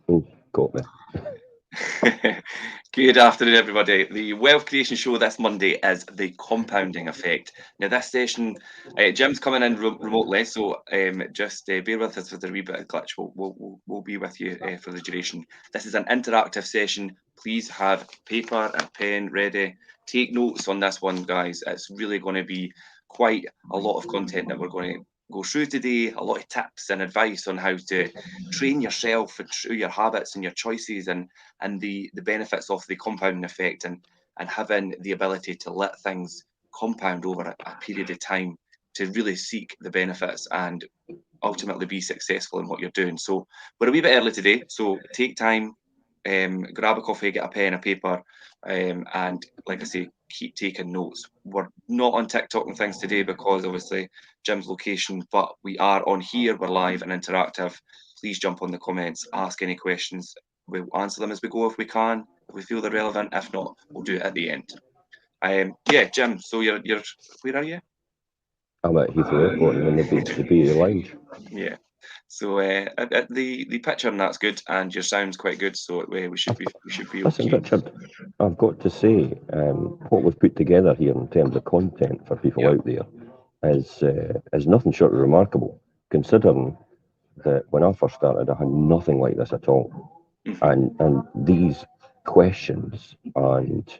Oh, got me. Good afternoon, everybody. The Wealth Creation Show this Monday is the compounding effect. Now, this session, Jim's coming in remotely, so just bear with us with a wee bit of glitch. We'll be with you for the duration. This is an interactive session. Please have paper and pen ready. Take notes on this one, guys. It's really going to be quite a lot of content that we're going to go through today, a lot of tips and advice on how to train yourself and through your habits and your choices and the benefits of the compounding effect and having the ability to let things compound over a period of time to really seek the benefits and ultimately be successful in what you're doing. So we're a wee bit early today, so take time, grab a coffee, get a pen, a paper, and like I say, keep taking notes. We're not on TikTok and things today because obviously Jim's location, but we are on here. We're live and interactive. Please jump on the comments, ask any questions. We'll answer them as we go if we can, if we feel they're relevant. If not, we'll do it at the end. Yeah, Jim. So you're where are you? I'm at Heathrow Airport and in the BA Lounge. Yeah. So the picture and that's good, and your sound's quite good. So we should be Listen, okay. Richard, I've got to say, what we've put together here in terms of content for people Yeah. out there is nothing short of remarkable, considering that when I first started, I had nothing like this at all. Mm-hmm. And these questions and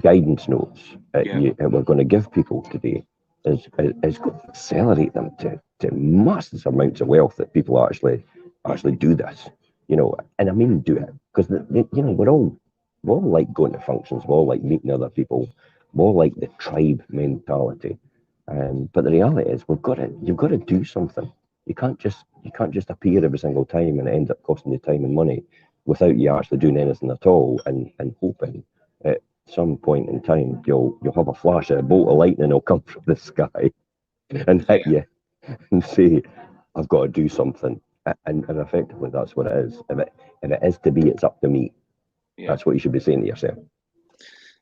guidance notes Yeah. that we're going to give people today is going to accelerate them to massive amounts of wealth that people actually Mm-hmm. do this, and I mean do it because we're all like going to functions, we're all like meeting other people, we're all like the tribe mentality, but the reality is you've got to do something. You can't just appear every single time and it ends up costing you time and money without you actually doing anything at all and hoping at some point in time you'll have a flash, a bolt of lightning will come from the sky and hit Yeah. you and say, I've got to do something. And effectively that's what it is. If it is to be, it's up to me. Yeah. That's what you should be saying to yourself.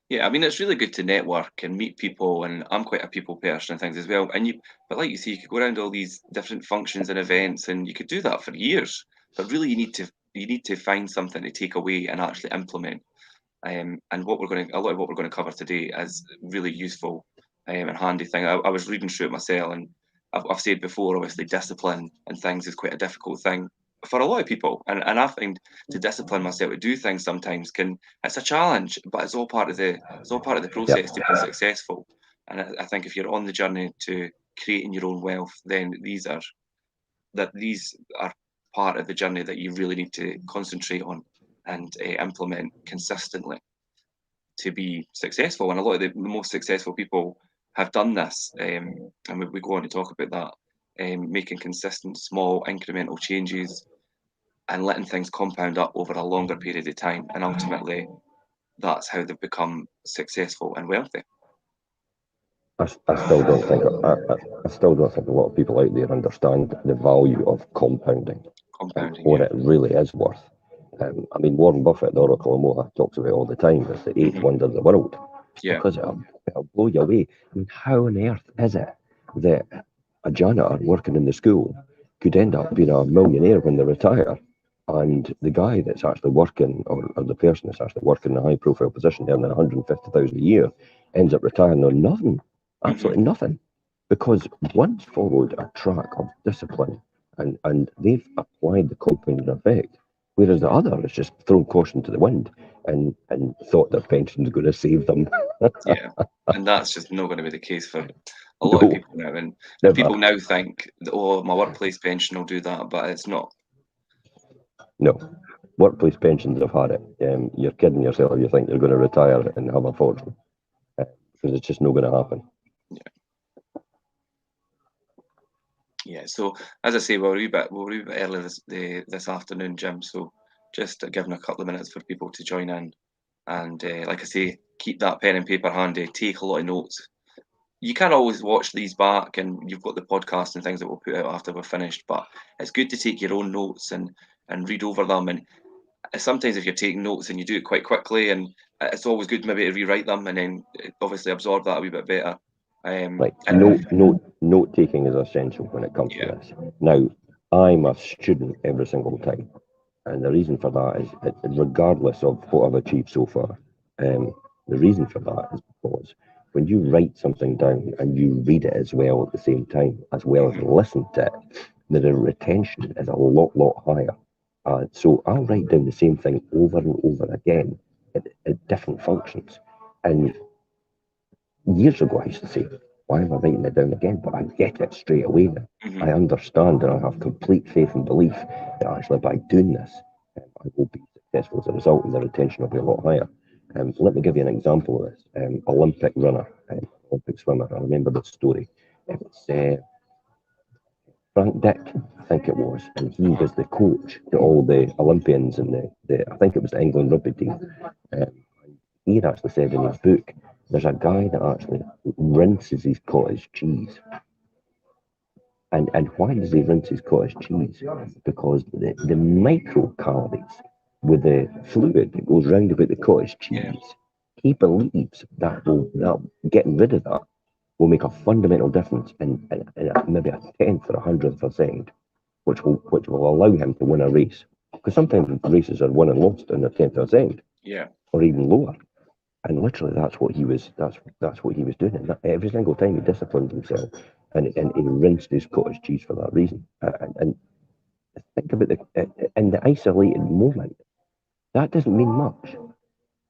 Yeah, I mean, it's really good to network and meet people, and I'm quite a people person and things as well. But like you see, you could go around all these different functions and events, and you could do that for years. But really, you need to find something to take away and actually implement. And a lot of what we're going to cover today is really useful and handy thing. I was reading through it myself, and I've said before, obviously, discipline and things is quite a difficult thing for a lot of people. And I find to discipline myself to do things sometimes it's a challenge, but it's all part of the Yep. process to being successful. And I think if you're on the journey to creating your own wealth, then these are part of the journey that you really need to concentrate on and implement consistently to be successful. And a lot of the most successful people have done this, and we go on to talk about that, making consistent, small, incremental changes and letting things compound up over a longer period of time. And ultimately, that's how they've become successful and wealthy. I still don't think I still don't think a lot of people out there understand the value of compounding and Compounding, what yeah. it really is worth. I mean, Warren Buffett, the Oracle of Omaha, talks about all the time. It's the eighth Hmm. wonder of the world Yeah. because it'll blow you away. I mean, how on earth is it that a janitor working in the school could end up being a millionaire when they retire, and the guy that's actually working, or the person that's actually working in a high-profile position, earning 150,000 a year, ends up retiring on nothing, Hmm. absolutely nothing, because one's followed a track of discipline and they've applied the compounding effect. Whereas the other has just thrown caution to the wind and thought their pension's going to save them. Yeah. And that's just not going to be the case for a lot of No, people now. And never. people now think, oh, my workplace pension will do that, but it's not. No. Workplace pensions have had it. You're kidding yourself if you think you're going to retire and have a fortune, because it's just not going to happen. Yeah. Yeah, so as I say, we're a wee bit early this afternoon, Jim. So just giving a couple of minutes for people to join in, and like I say, keep that pen and paper handy. Take a lot of notes. You can always watch these back, and you've got the podcast and things that we'll put out after we're finished. But it's good to take your own notes and read over them. And sometimes if you're taking notes and you do it quite quickly, and it's always good maybe to rewrite them and then obviously absorb that a wee bit better. Like And note taking is essential when it comes to yeah, this. Now, I'm a student every single time. And the reason for that is, regardless of what I've achieved so far, the reason for that is because when you write something down and you read it as well at the same time, as well as listen to it, the retention is a lot higher. So I'll write down the same thing over and over again at different functions. And years ago, I used to say, why am I writing it down again? But I get it straight away now. Mhm. I understand and I have complete faith and belief that actually by doing this, I will be successful as a result and the retention will be a lot higher. Let me give you an example of this. Olympic runner, Olympic swimmer, I remember the story. It was Frank Dick, I think it was, and he was the coach to all the Olympians and I think it was the England rugby team. Um, he had actually said in his book, there's a guy that actually rinses his cottage cheese. And why does he rinse his cottage cheese? Because the microcalories with the fluid that goes round about the cottage Yeah. cheese, he believes that getting rid of that will make a fundamental difference in maybe a tenth or a hundredth of a second, which will allow him to win a race. Because sometimes races are won and lost in a tenth of a second, Yeah. or even lower. And literally, that's what he was doing. And every single time he disciplined himself, and he rinsed his cottage cheese for that reason. And think about in the isolated moment, that doesn't mean much.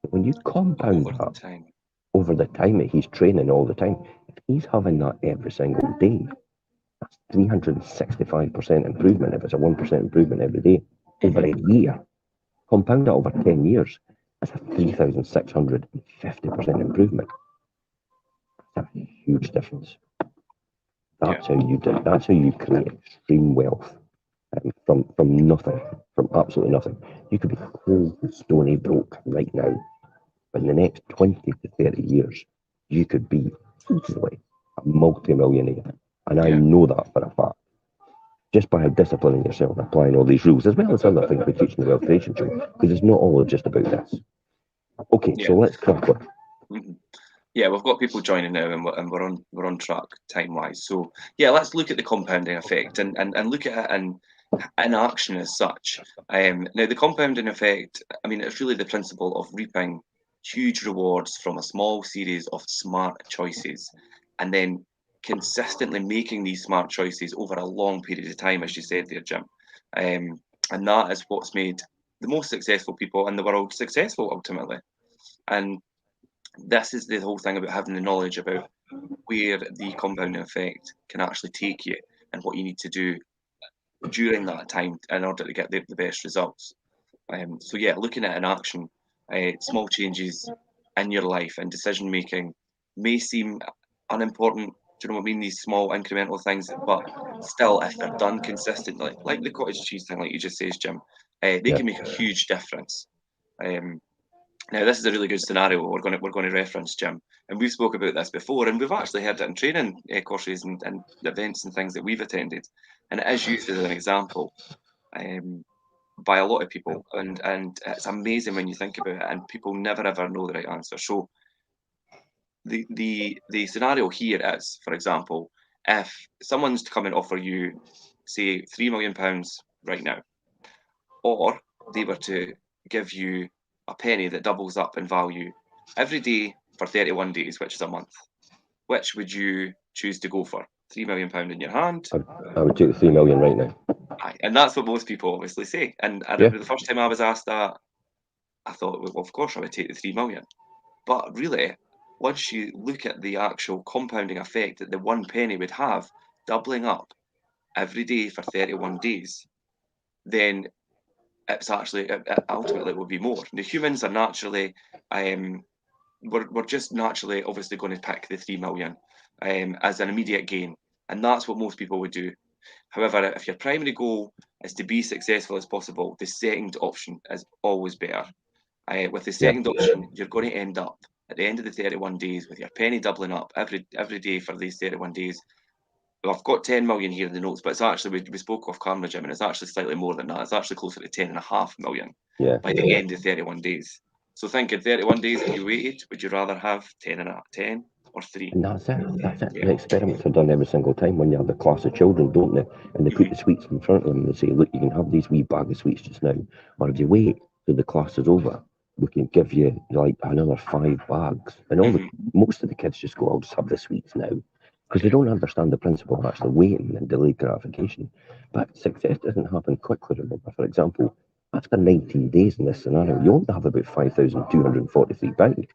But when you compound Over the that time. over the time that he's training all the time, if he's having that every single day, that's 365% improvement. If it's a 1% improvement every day over Mhm. a year, compound that over 10 years, that's a 3,650% improvement. That's a huge difference. Yeah. That's how you create extreme wealth, from nothing, from absolutely nothing. You could be cold, stony broke right now, but in the next 20 to 30 years, you could be easily a multi-millionaire. And I Yeah. know that for a fact. Just by disciplining yourself and applying all these rules, as well as other things we teach in the Wealth Creation Show, because it's not all just about this. Okay, Yeah. so let's crack on. Mhm. Yeah, we've got people joining now, and we're on track time wise. So yeah, let's look at the compounding effect and look at it in action as such. Now the compounding effect, I mean, it's really the principle of reaping huge rewards from a small series of smart choices, and then consistently making these smart choices over a long period of time, as you said there, Jim. And that is what's made the most successful people in the world successful ultimately. And this is the whole thing about having the knowledge about where the compounding effect can actually take you and what you need to do during that time in order to get the best results. So yeah, looking at an action, small changes in your life and decision making may seem unimportant. Do you know what I mean? These small incremental things, but still, if they're done consistently, like the cottage cheese thing, like you just says, Jim, they Yeah, can make a huge difference. Um, Now, this is a really good scenario we're going to reference, Jim, and we've spoke about this before, and we've actually heard it in training courses and events and things that we've attended, and it is used as an example um, by a lot of people, and it's amazing when you think about it, and people never ever know the right answer. So the scenario here is, for example, if someone's to come and offer you, say, £3 million right now, or they were to give you a penny that doubles up in value every day for 31 days, which is a month, which would you choose to go for? £3 million in your hand? I, I would take the 3 million right now. Aye. And that's what most people obviously say. And I Yeah, remember the first time I was asked that, I thought, well, of course I would take the 3 million. But really, once you look at the actual compounding effect that the one penny would have, doubling up every day for 31 days, then it's actually ultimately it will be more. The humans are naturally um, we're just naturally obviously going to pick the 3 million as an immediate gain, and that's what most people would do. However, if your primary goal is to be successful as possible, the second option is always better. With the yeah, second option, you're going to end up at the end of the 31 days with your penny doubling up every day for these 31 days. Well, I've got 10 million here in the notes, but it's actually, we spoke off camera, Jim, and it's actually slightly more than that. It's actually closer to 10.5 million yeah. by the end of 31 days. So think in 31 days, if you waited, would you rather have 10 and a 10, or 3. And that's it. That's it. Yeah. The experiments are done every single time when you have a class of children, don't they? And they put the sweets in front of them and they say, look, you can have these wee bag of sweets just now. Or if you wait till the class is over, we can give you like another 5 bags. And most of the kids just go, I'll just have the sweets now. Because they don't understand the principle of actually waiting and delayed gratification. But success doesn't happen quickly, remember. For example, after 19 days in this scenario, you only have about £5,243.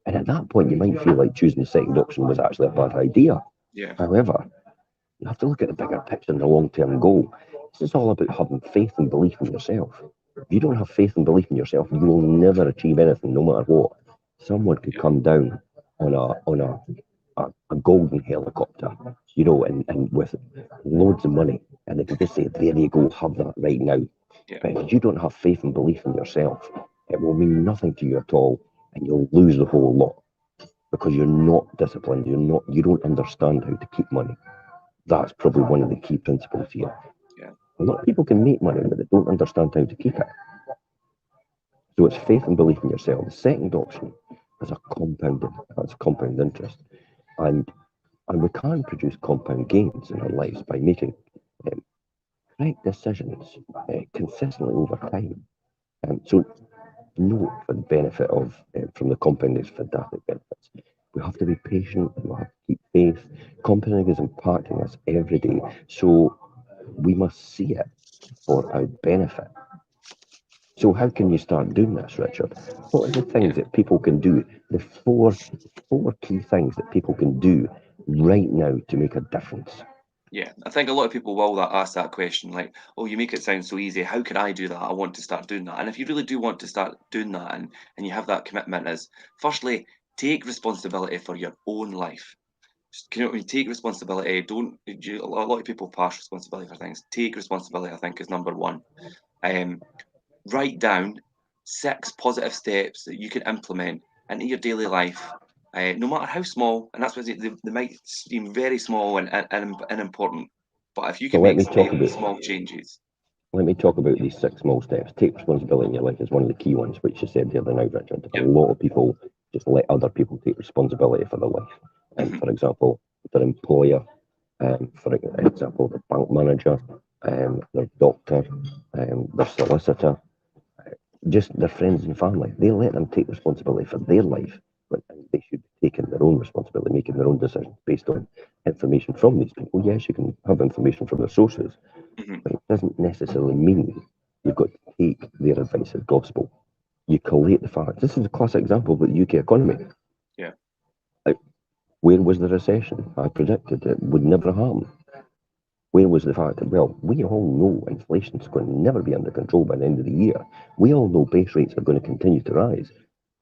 And at that point, you might feel like choosing the second option was actually a bad idea. Yeah. However, you have to look at the bigger picture and the long-term goal. This is all about having faith and belief in yourself. If you don't have faith and belief in yourself, you will never achieve anything, no matter what. Someone could come down on a golden helicopter, and with loads of money, and they could just say, "There you go, have that right now." Yeah. But if you don't have faith and belief in yourself, it will mean nothing to you at all, and you'll lose the whole lot because you're not disciplined. You don't understand how to keep money. That's probably one of the key principles here. Yeah. A lot of people can make money, but they don't understand how to keep it. So it's faith and belief in yourself. The second option is that's compound interest. And we can produce compound gains in our lives by making um, correct decisions consistently over time. So note for the benefit of from the compounding fantastic benefits. We have to be patient and we have to keep faith. Compounding is impacting us every day. So we must see it for our benefit. So how can you start doing this, Richard? What are the things that people can do? The four key things that people can do right now to make a difference. Yeah, I think a lot of people will ask that question, like, "Oh, you make it sound so easy. How can I do that? I want to start doing that." And if you really do want to start doing that, and you have that commitment, is firstly take responsibility for your own life. You know, when you take responsibility, don't a lot of people pass responsibility for things. Take responsibility, I think, is number one. Um, Write down 6 positive steps that you can implement into your daily life, no matter how small. And that's what they might seem very small and important. But if you So can make really small changes, let me talk about these 6 small steps. Take responsibility in your life is one of the key ones, which you said the other night, Richard. A yeah, lot of people just let other people take responsibility for their life. And mhm, for example, their employer, for example, the bank manager, their doctor, their solicitor, just their friends and family. They let them take responsibility for their life, but they should be taking their own responsibility, making their own decisions based on information from these people. Yes, you can have information from their sources, mhm, but it doesn't necessarily mean you've got to take their advice as gospel. You collate the facts. This is a classic example of the UK economy. yeah, Like, where was the recession? I predicted it would never happen. Where was the fact that, well, we all know inflation's going to never be under control by the end of the year. We all know base rates are going to continue to rise.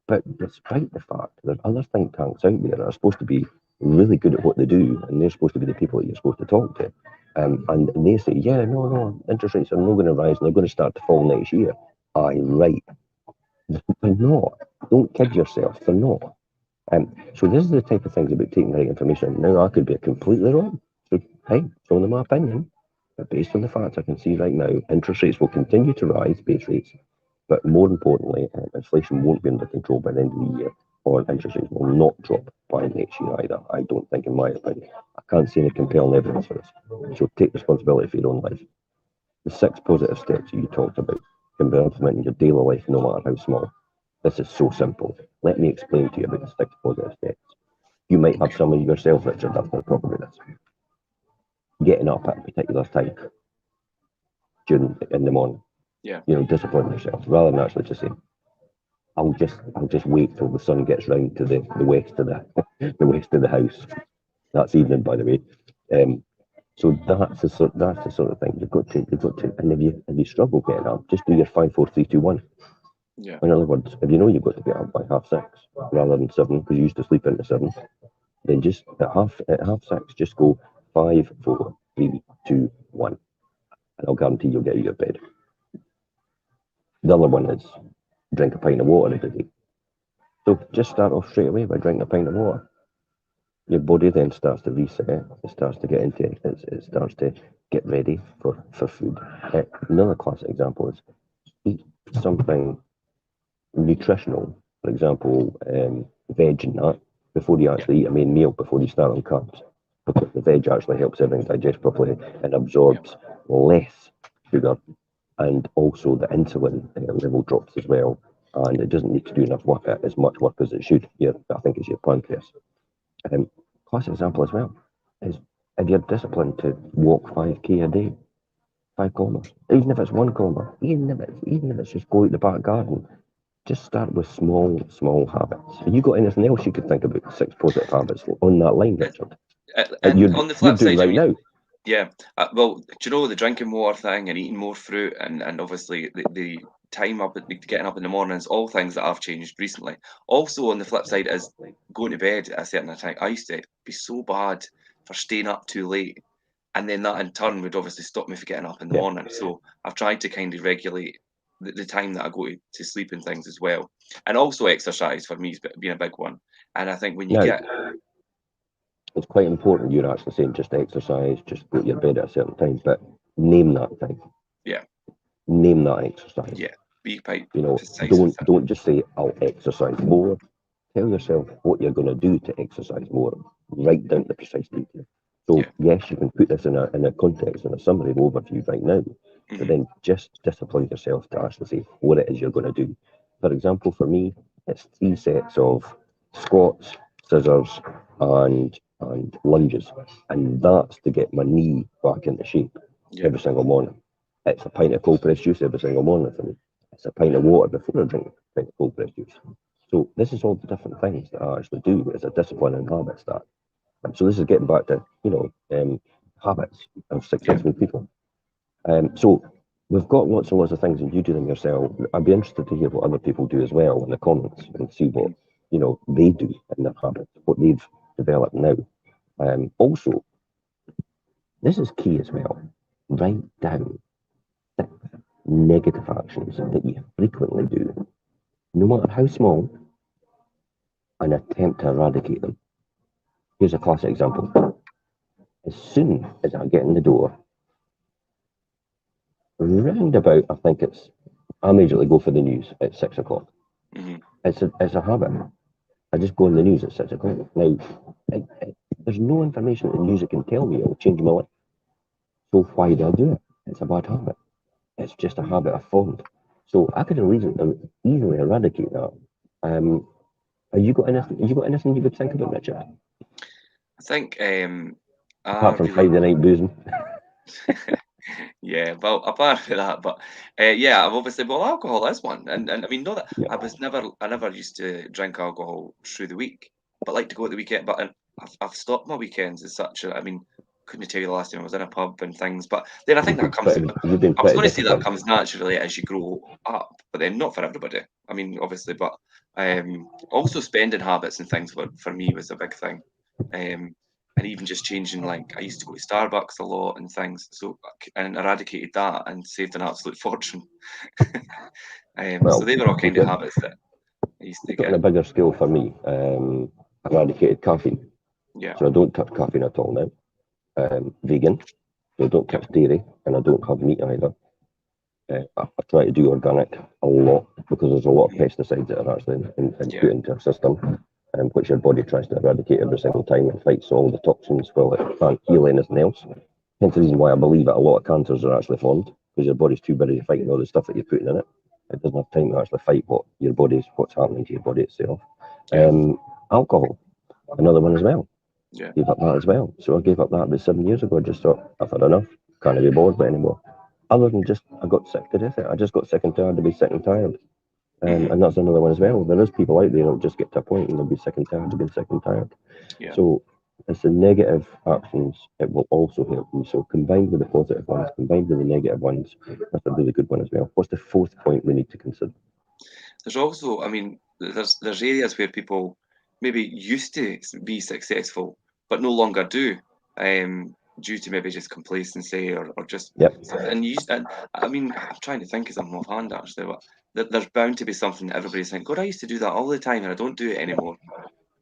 But despite the fact there's other think tanks out there that are supposed to be really good at what they do, and they're supposed to be the people that you're supposed to talk to, and they say, yeah, no, interest rates are not going to rise and they're going to start to fall next year. Aye, right. They're not. Don't kid yourself. They're not. So this is the type of things about taking the right information. Now I could be completely wrong. So hey, it's only my opinion. But based on the facts I can see right now, interest rates will continue to rise, base rates, but more importantly, inflation won't be under control by the end of the year, or interest rates will not drop by next year either. I don't think, in my opinion. I can't see any compelling evidence for this. So take responsibility for your own life. The 6 positive steps you talked about can be implemented in your daily life, no matter how small. This is so simple. Let me explain to you about the 6 positive steps. You might have some of yourself, Richard, after I talk about this. Getting up at a particular time in the morning. yeah, Discipline yourself rather than actually just say, I'll just wait till the sun gets round to the west of the west of the house. That's evening, by the way. So that's the sort of thing you've got to. And if you struggle getting up, just do your 5, 4, 3, 2, 1. yeah, In other words, if you know you've got to get up by 6:30 rather than 7, because you used to sleep into 7, then just at half 6, just go 5, 4, 3, 2, 1, and I'll guarantee you'll get out of bed. The other one is drink a pint of water every day. So just start off straight away by drinking a pint of water. Your body then starts to reset. It starts to get into it. It starts to get ready for food. Another classic example is eat something nutritional. For example, veg and that, before you actually eat a main meal, before you start on carbs, because the veg actually helps everything digest properly and absorbs less sugar, and also the insulin level drops as well, and it doesn't need to do enough work, as much work as it should. I think it's your pancreas. Classic example as well is if you're disciplined to walk 5k a day, 5 kilometers, even if it's 1 kilometer, even if it's just go out the back garden, just start with small habits. Have you got anything else you could think about? 6 positive habits on that line, Richard? And on the You're flip doing side, I right mean, now. yeah, well, do you know the drinking more thing and eating more fruit and obviously the time up, getting up in the mornings, all things that I've changed recently. Also, on the flip side is going to bed at a certain time. I used to be so bad for staying up too late, and then that in turn would obviously stop me from getting up in the Yeah. morning. So I've tried to kind of regulate the time that I go to sleep and things as well. And also exercise for me has been a big one. And I think when you Now, get, it's quite important you're actually saying just exercise, just go to your bed at a certain time, but name that time. yeah, Name that exercise. yeah, be quite You know, precise with it. don't just say I'll exercise more. Tell yourself what you're going to do to exercise more. Write down the precise detail. So Yeah. yes, you can put this in a context and a summary overview right now, but Mhm. then just discipline yourself to actually say what it is you're going to do. For example, for me, it's 3 sets of squats, scissors, and lunges, and that's to get my knee back into shape Yeah. every single morning. It's a pint of cold pressed juice every single morning for me. It's a pint of water before I drink a pint of cold pressed juice. So this is all the different things that I actually do as a discipline and habits that. So this is getting back to habits of Yeah. successful people. So we've got lots of things, and you do them yourself. I'd be interested to hear what other people do as well in the comments and see what Mhm. they do in their habits, what they've developed now. Also, this is key as well. Write down 6 negative actions that you frequently do, no matter how small, and attempt to eradicate them. Here's a classic example. As soon as I get in the door, round about, I immediately go for the news at 6 o'clock. Mhm. It's a habit. I just go on the news at 6 o'clock. Now, there's no information that the news that can tell me it will change my life. So why do I do it? It's a bad habit. It's just a habit I've formed. So I could easily eradicate that. Have you got anything? Have you got anything you could think about, Richard? I think I Apart from really Friday night boozing. yeah, well, apart from that, but yeah, I've obviously well, alcohol is one, and I mean, not that Yeah. I never used to drink alcohol through the week, but like to go at the weekend. But I've stopped my weekends as such. I mean, couldn't tell you the last time I was in a pub and things, but then I think that comes. You've been I was pretty going to say that disciplined. comes naturally as you grow up, but then not for everybody. I mean, obviously, but also spending habits and things for me was a big thing. Um, and even just changing, like I used to go to Starbucks a lot and things, so and eradicated that and saved an absolute fortune. So Well, they were all kind of you've habits that I used to got on a get. bigger scale for me. Eradicated caffeine. Yeah, So I don't touch caffeine at all now. Vegan. So I don't yeah, touch dairy and I don't have meat either. I try to do organic a lot because there's a lot of mhm, pesticides that are actually yeah, put into our system, which your body tries to eradicate every single time and fights all the toxins while it can't heal anything else. Hence the reason why I believe that a lot of cancers are actually formed because your body's too busy fighting all the stuff that you're putting in it. It doesn't have time to actually fight what's happening to your body itself. yeah, Alcohol, another one as well. yeah. Gave up that as well. So I gave up that about 7 years ago. I just thought I've had enough. Can't be bothered with it anymore. Other than just I got sick to death. I just got sick and tired to be sick and tired. Hmm. And that's another one as well. There is people out there that'll just get to a point and they'll be sick and tired of being sick and tired. Yeah. So it's the negative actions. It will also help you. So combined with the positive ones, combined with the negative ones, that's a really good one as well. What's the fourth point we need to consider? There's also, I mean, there's areas where people maybe used to be successful but no longer do, due to maybe just complacency or just Yep. something. And I mean, I'm trying to think of something offhand actually, but there's bound to be something that everybody's saying, God, I used to do that all the time and I don't do it anymore.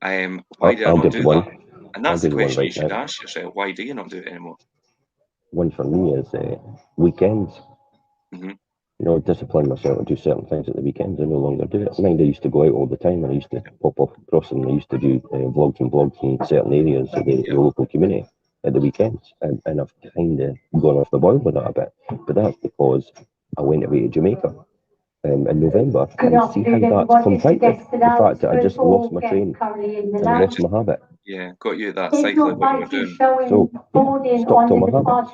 Why do I I'll not give you do that? one. And I'll that's the give you one question you right should now. ask yourself. Why do you not do it anymore? One for me is weekends. Hmm. discipline myself to do certain things at the weekends. I no longer do it. Mind, I used to go out all the time, and I used to pop off across, and I used to do vlogs and blogs in certain areas of the local community at the weekends, and I've kind of gone off the boil with that a bit. But that's because I went away to Jamaica in November, and see how that's compounded. The fact that I just lost my train and lost my habit. Yeah, got you that cycle of what you were doing. So yeah, stopped all my habits.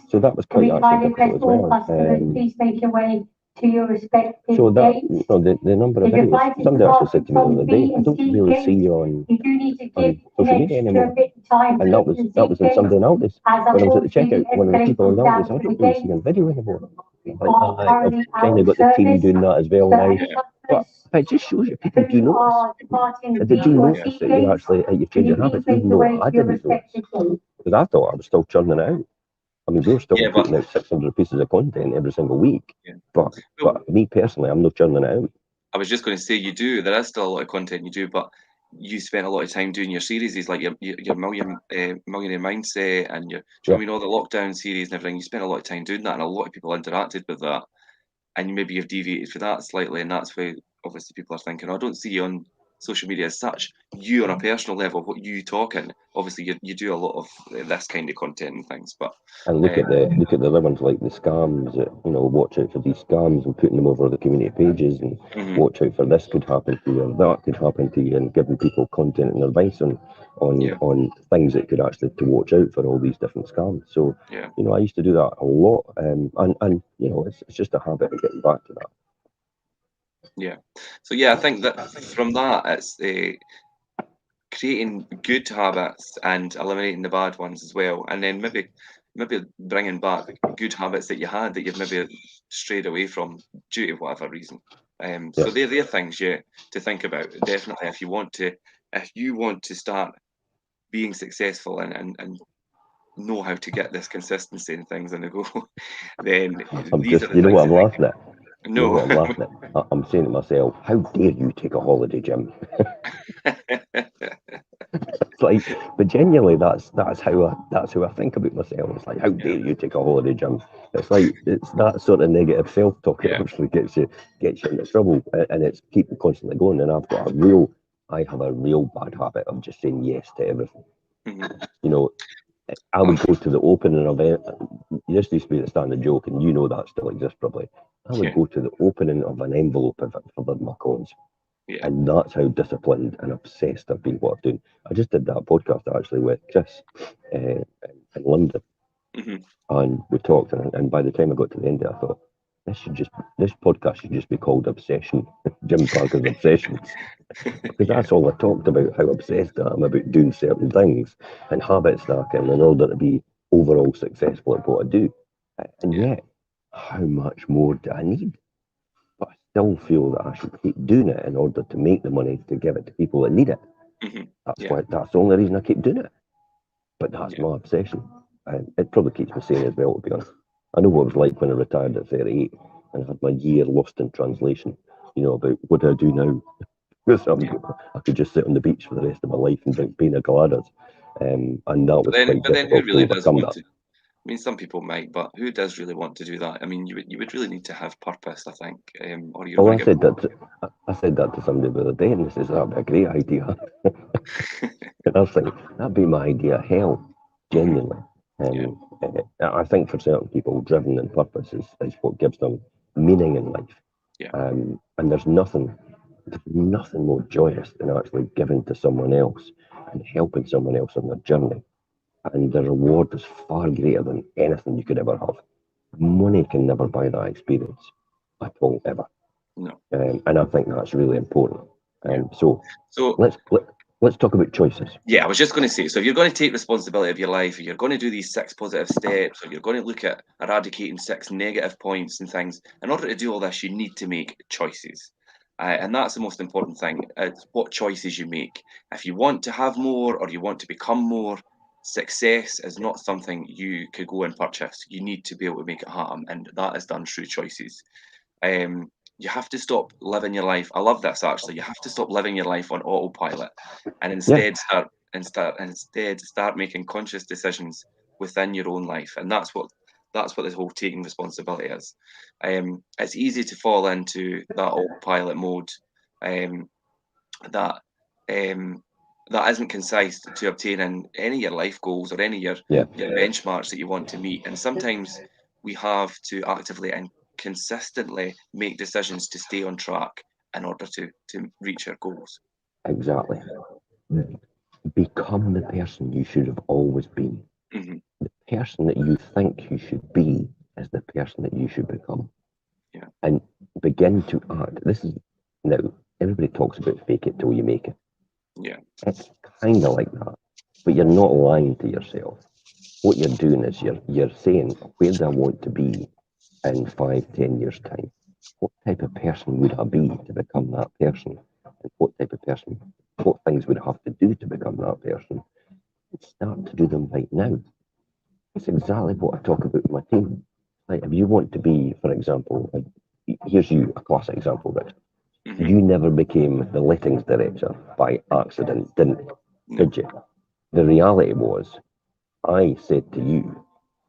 So that was quite actually difficult as well. So that the number of videos. Somebody actually said to me the other day, I don't really see you on social media anymore. And that was in somebody else's. When I was at the checkout, one of the people in Aldi's, I don't really see you on video anymore. Like, I've kind of got the team doing that as well now. But it just shows you people do notice. And they do notice that you're actually you're changing habits, even though I didn't notice. Because I thought I was still churning it out. I mean, we're still putting out 600 pieces of content every single week. But me personally, I'm not churning it out. I was just going to say, you do. There is still a lot of content you do, but you spent a lot of time doing your series. It's like your millionaire mindset and your, do you know what I mean, all the lockdown series and everything. You spent a lot of time doing that, and a lot of people interacted with that. And maybe you've deviated for that slightly, and that's why obviously people are thinking, oh, I don't see you on social media as such. You on a personal level, what you talking? Obviously, you do a lot of this kind of content and things, but and look at the other ones like the scams. Watch out for these scams and putting them over the community pages, and watch out for this could happen to you, or that could happen to you, and giving people content and advice on things that could actually to watch out for all these different scams. So I used to do that a lot, and it's just a habit of getting back to that. Yeah. So I think that from that it's creating good habits and eliminating the bad ones as well, and then maybe bringing back good habits that you had that you've maybe strayed away from due to whatever reason. So they're things to think about definitely if you want to start being successful and know how to get this consistency and things on the go. Then these are the you know things what I'm laughing at? No. You know what I'm laughing at? I'm saying to myself, how dare you take a holiday, Jim? It's like, but genuinely, that's how I think about myself. It's like, how dare you take a holiday, Jim? It's like it's that sort of negative self-talk that actually gets you into trouble, and it's keep constantly going. And I have a real bad habit of just saying yes to everything. I would go to the opening event. This used to be the standard joke, and that still exists probably. I would go to the opening of an envelope for my coins. Yeah. And that's how disciplined and obsessed I've been what I'm doing. I just did that podcast actually with Chris in London, and we talked. And by the time I got to the end of it, I thought this podcast should just be called Obsession, Jim Parker's Obsessions, because that's all I talked about. How obsessed I am about doing certain things and habit stacking in order to be overall successful at what I do. And yet, how much more do I need? But I still feel that I should keep doing it in order to make the money to give it to people that need it. That's the only reason I keep doing it. But that's my obsession. And it probably keeps me sane as well, to be honest. I know what it was like when I retired at 38 and I had my year lost in translation, about what do I do now? Because I could just sit on the beach for the rest of my life and drink pina coladas. And that was quite difficult to overcome that. I mean, some people might, but who does really want to do that? I mean, you would really need to have purpose, I think. Or you're I said that to somebody the other day, and they says that'd be a great idea. And I was thinking that'd be my idea of hell, genuinely. I think for certain people, driven and purpose is what gives them meaning in life. And there's nothing more joyous than actually giving to someone else and helping someone else on their journey. And the reward is far greater than anything you could ever have. Money can never buy that experience at all, ever. No. And I think that's really important. So let's talk about choices. Yeah, I was just going to say, so if you're going to take responsibility of your life, or you're going to do these 6 positive steps, or you're going to look at eradicating 6 negative points and things, in order to do all this, you need to make choices. And that's the most important thing, what choices you make. If you want to have more or you want to become more, success is not something you could go and purchase. You need to be able to make it happen, and that is done through choices. You have to stop living your life. I love this actually. You have to stop living your life on autopilot, and instead start making conscious decisions within your own life. And that's what That's what this whole taking responsibility is. It's easy to fall into that autopilot mode, that um, that isn't concise to obtaining any of your life goals or any of Yeah, your benchmarks that you want to meet. And sometimes we have to actively and consistently make decisions to stay on track in order to reach our goals. exactly. Become the person you should have always been. Hmm. The person that you think you should be is the person that you should become. Yeah. And begin to act. This is now, everybody talks about fake it till you make it. Yeah. It's kind of like that, but you're not lying to yourself. What you're doing is you're saying, where do I want to be in 5, 10 years' time? What type of person would I be to become that person? And what type of person, what things would I have to do to become that person? And start to do them right now. It's exactly what I talk about with my team. Like, if you want to be, for example, here's you a classic example, Rich. Hmm. You never became the lettings director by accident, No. did you? The reality was, I said to you,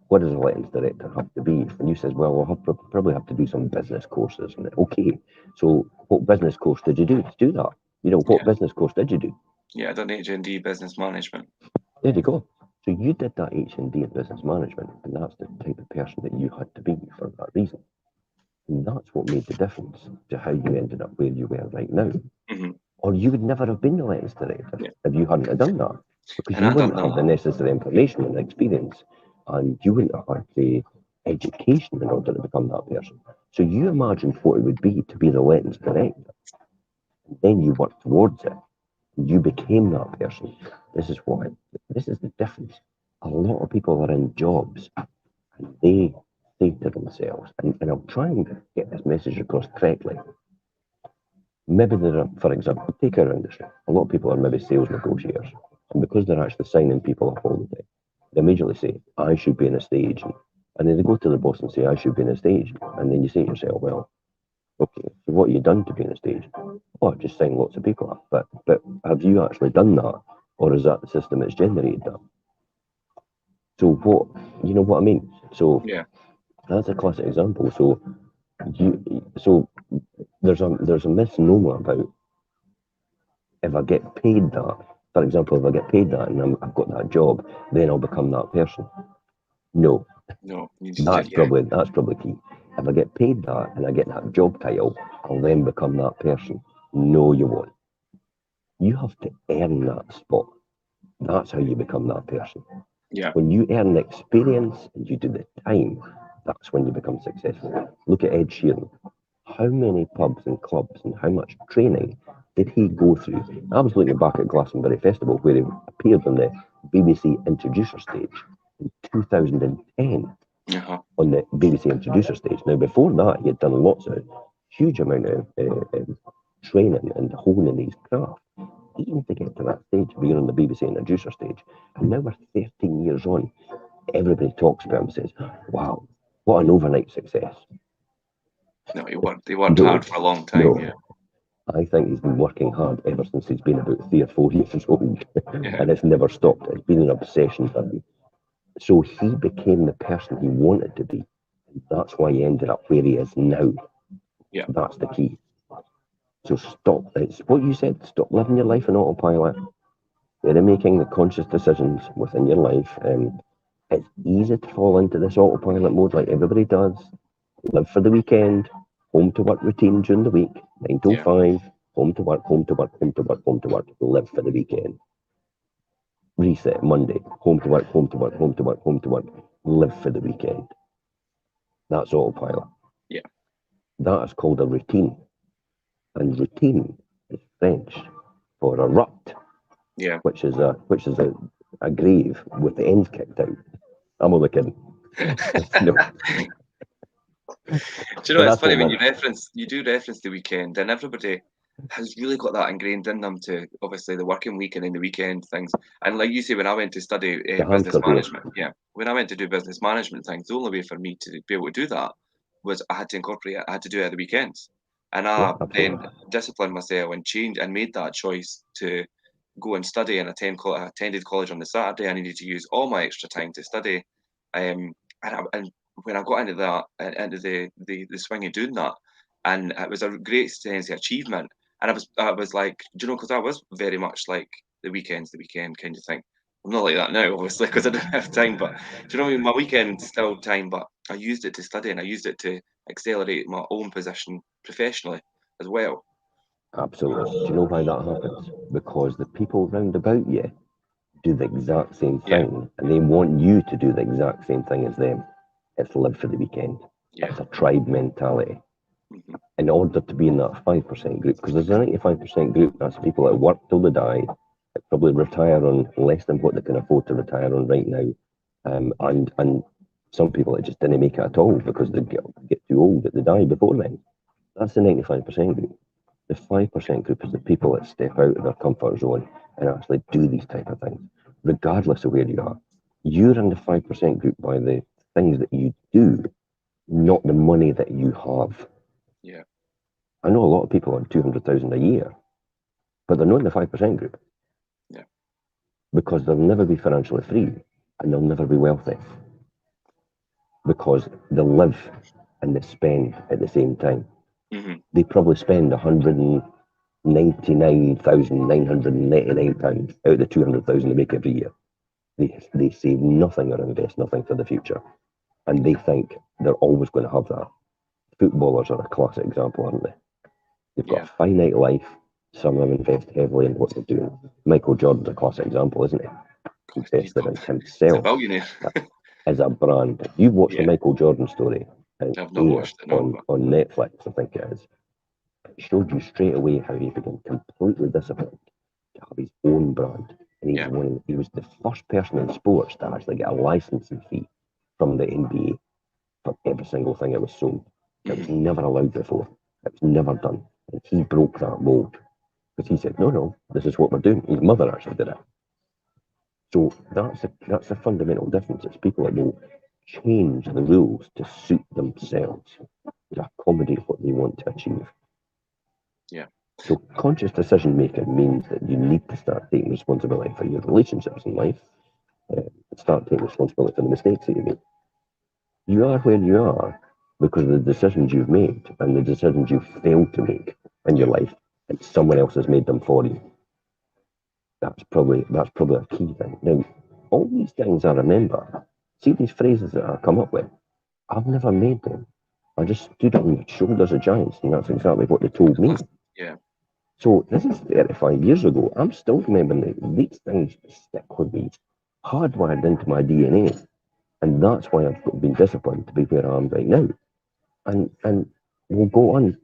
what does a lettings director have to be? And you said, well, I'll probably have to do some business courses. And okay, so what business course did you do to do that? You know, what Yeah. business course did you do? Yeah. I done HND business management. There you go. So you did that H&D in business management, and that's the type of person that you had to be for that reason. And that's what made the difference to how you ended up where you were right now. Hmm. Or you would never have been the lettings director Yeah. if you hadn't have done that, because And you I done wouldn't have the that. necessary information and experience, and you wouldn't have had the education in order to become that person. So you imagined what it would be to be the lettings director, and then you worked towards it. You became that person. This is what. This is the difference. A lot of people are in jobs and they say to themselves, and I'll try and get this message across correctly. Maybe there are, for example, take our industry. A lot of people are maybe sales negotiators. And because they're actually signing people up all the time, they immediately say, I should be an estate agent. And then they go to the boss and say, I should be an estate agent. And then you say to yourself, well, okay, so what have you done to be an estate agent? Oh, just sign lots of people up. But have you actually done that? Or is that the system that's generated that? So what, you know what I mean? So Yeah. that's a classic example. So there's a misnomer about if I get paid that, for example, if I get paid that and I've got that job, then I'll become that person. No, No. You just that's did. Yeah. probably key. If I get paid that and I get that job title, I'll then become that person. No, you won't. You have to earn that spot. That's how you become that person. Yeah. When you earn the experience and you do the time, that's when you become successful. Look at Ed Sheeran. How many pubs and clubs and how much training did he go through? I was looking back at Glastonbury Festival where he appeared on the BBC introducer stage in 2010 Uh-huh. on the BBC introducer stage. Now, before that, he had done lots of huge amount of training and honing his craft, even to get to that stage, being on the BBC introducer stage. And now we're 13 years on. Everybody talks about him and says, wow, what an overnight success. No, he worked No, hard for a long time. no. Yeah. I think he's been working hard ever since he's been about 3 or 4 years old, Yeah. and it's never stopped. It's been an obsession for him. So he became the person he wanted to be. That's why he ended up where he is now. Yeah. That's the key. So stop. It's what you said. Stop living your life in autopilot. You're making the conscious decisions within your life. It's easy to fall into this autopilot mode like everybody does. Live for the weekend, home to work routine during the week, 9 till Yeah. 5, home to work, home to work, home to work, home to work, live for the weekend. Reset Monday, home to work, home to work, home to work, home to work, live for the weekend. That's autopilot. Yeah. That is called a routine. And routine is French for a rut, Yeah. which is a grave with the ends kicked out. I'm only kidding. No, Do you know, but it's that's funny what when we're. you do reference the weekend, and everybody has really got that ingrained in them to obviously the working week and then the weekend things. And like you say, when I went to study The business hamster wheel. management, yeah, when I went to do business management things, the only way for me to be able to do that was I had to incorporate it. I had to do it at the weekends, and Yeah, I then absolutely. disciplined myself and changed and made that choice to go and study and attended college on the Saturday. I needed to use all my extra time to study, and when I got into that, into the swing of doing that, and it was a great sense of achievement. And I was like, do you know, because I was very much like the weekend kind of thing. I'm not like that now, obviously, because I don't have time. But do you know what I mean? My weekend's still time, but I used it to study and I used it to accelerate my own position professionally as well. Absolutely. Do you know why that happens? Because the people round about you do the exact same Yeah, thing, and they want you to do the exact same thing as them. It's live for the weekend. yeah, It's a tribe mentality. hmm In order to be in that 5% group, because there's a 95% group, that's people that work till they die, that probably retire on less than what they can afford to retire on right now. And some people that just didn't make it at all because they get too old that they die before then. That's the 95% group. The 5% group is the people that step out of their comfort zone and actually do these type of things, regardless of where you are. You're in the 5% group by the things that you do, not the money that you have. yeah, I know a lot of people on 200,000 a year, but they're not in the 5% group yeah, because they'll never be financially free and they'll never be wealthy because they live and they spend at the same time. hmm They probably spend £199,999 out of the 200,000 they make every year. They save nothing or invest nothing for the future. And they think they're always going to have that. Footballers are a classic example, aren't they? They've got yeah. a finite life. Some of them invest heavily in what they're doing. Michael Jordan's a classic example, isn't he? He's Invested in he's a himself billionaire. as a brand. You've watched the Yeah, Michael Jordan story in I've not Air watched it now, but on Netflix, I think it is. It showed you straight away how he became completely disciplined to have his own brand. And yeah, he was the first person in sports to actually get a licensing fee from the NBA for every single thing that was sold. It was hmm never allowed before. It was never done. And he broke that mold because he said, no, this is what we're doing. His mother actually did it. So that's a fundamental difference. It's people that will change the rules to suit themselves, to accommodate what they want to achieve. yeah, So conscious decision making means that you need to start taking responsibility for your relationships in life, start taking responsibility for the mistakes that you make. You are where you are because of the decisions you've made and the decisions you've failed to make in your yeah, life, and someone else has made them for you. That's probably a key thing. Now, all these things I remember, see these phrases that I come up with, I've never made them. I just stood on the shoulders of giants, and that's exactly what they told me. yeah, So this is 35 years ago. I'm still remembering that these things stick with me, hardwired into my DNA. And that's why I've been disciplined to be where I am right now. And we'll go on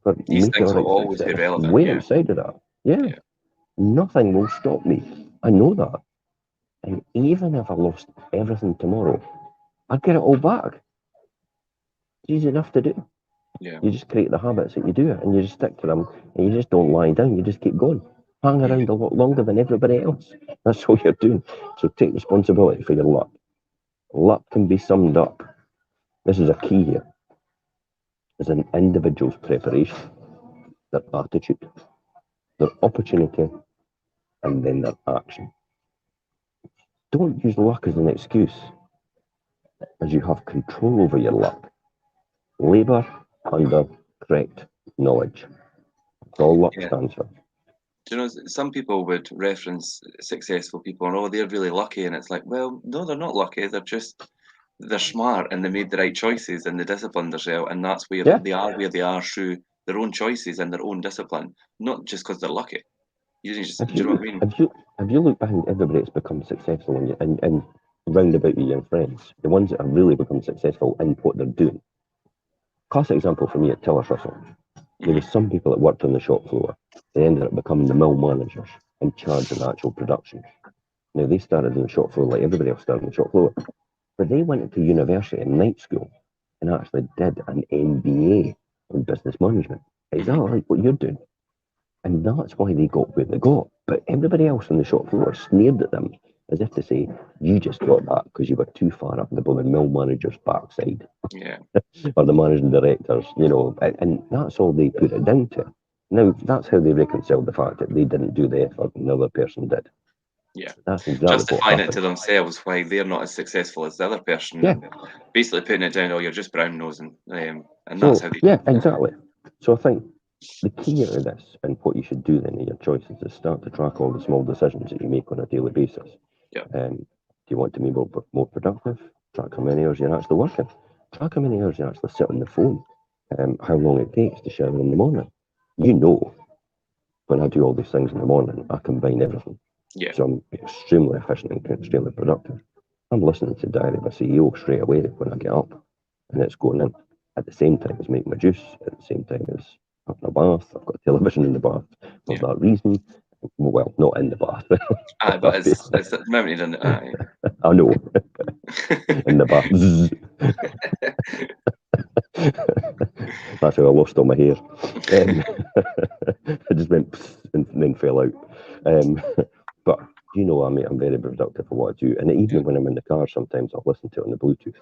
for these things will meteoric always be success relevant. way Yeah, outside of that. Yeah, yeah, nothing will stop me. I know that. And even if I lost everything tomorrow, I'd get it all back. It's easy enough to do. yeah, You just create the habits that you do and you just stick to them and you just don't lie down. You just keep going. Hang yeah, around a lot longer than everybody else. That's all you're doing. So take responsibility for your luck. Luck can be summed up. This is a key here. As an individual's preparation, their attitude, their opportunity, and then their action. Don't use luck as an excuse, as you have control over your luck. Labour under correct knowledge. That's all luck yeah. stands for. Do you know, some people would reference successful people and, oh, they're really lucky. And it's like, well, no, they're not lucky. They're smart and they made the right choices and they disciplined themselves. And that's Yeah. where they are through their own choices and their own discipline, not just because they're lucky. You didn't just, Have do you know you what I mean? have you looked behind everybody that's become successful and round about you, your friends, the ones that have really become successful in what they're doing? Classic example for me at Tillers Russell. There hmm was some people that worked on the shop floor. They ended up becoming the mill managers in charge of the actual production. Now they started on the shop floor like everybody else started on the shop floor, but they went into university and night school and actually did an MBA in business management. hmm Exactly like what you're doing. And that's why they got where they got. But everybody else on the shop floor sneered at them as if to say, you just got that because you were too far up the blooming mill manager's backside Yeah. or the managing directors, and that's all they put it down to. Now, that's how they reconciled the fact that they didn't do the effort another person did. Yeah. That's exactly Justifying what it to happened. themselves why they're not as successful as the other person, Yeah. and basically putting it down, oh, you're just brown nosing, and So that's how they. yeah, exactly. So I think the key out of this and what you should do then in your choices is start to track all the small decisions that you make on a daily basis. Yeah. Do you want to be more productive? Track how many hours you're actually working. Track how many hours you actually sit on the phone. How long it takes to shower in the morning. You know, when I do all these things in the morning, I combine everything. Yeah. So I'm extremely efficient and extremely productive. I'm listening to Diary of a CEO straight away when I get up, and it's going in at the same time as making my juice, at the same time as having a bath. I've got television in the bath for Yeah. that reason. Well, not in the bath. But it's mounted in it. I know, in the bath. That's how I lost all my hair. I just went and then fell out. But I'm very productive for what I do. And even when I'm in the car, sometimes I'll listen to it on the Bluetooth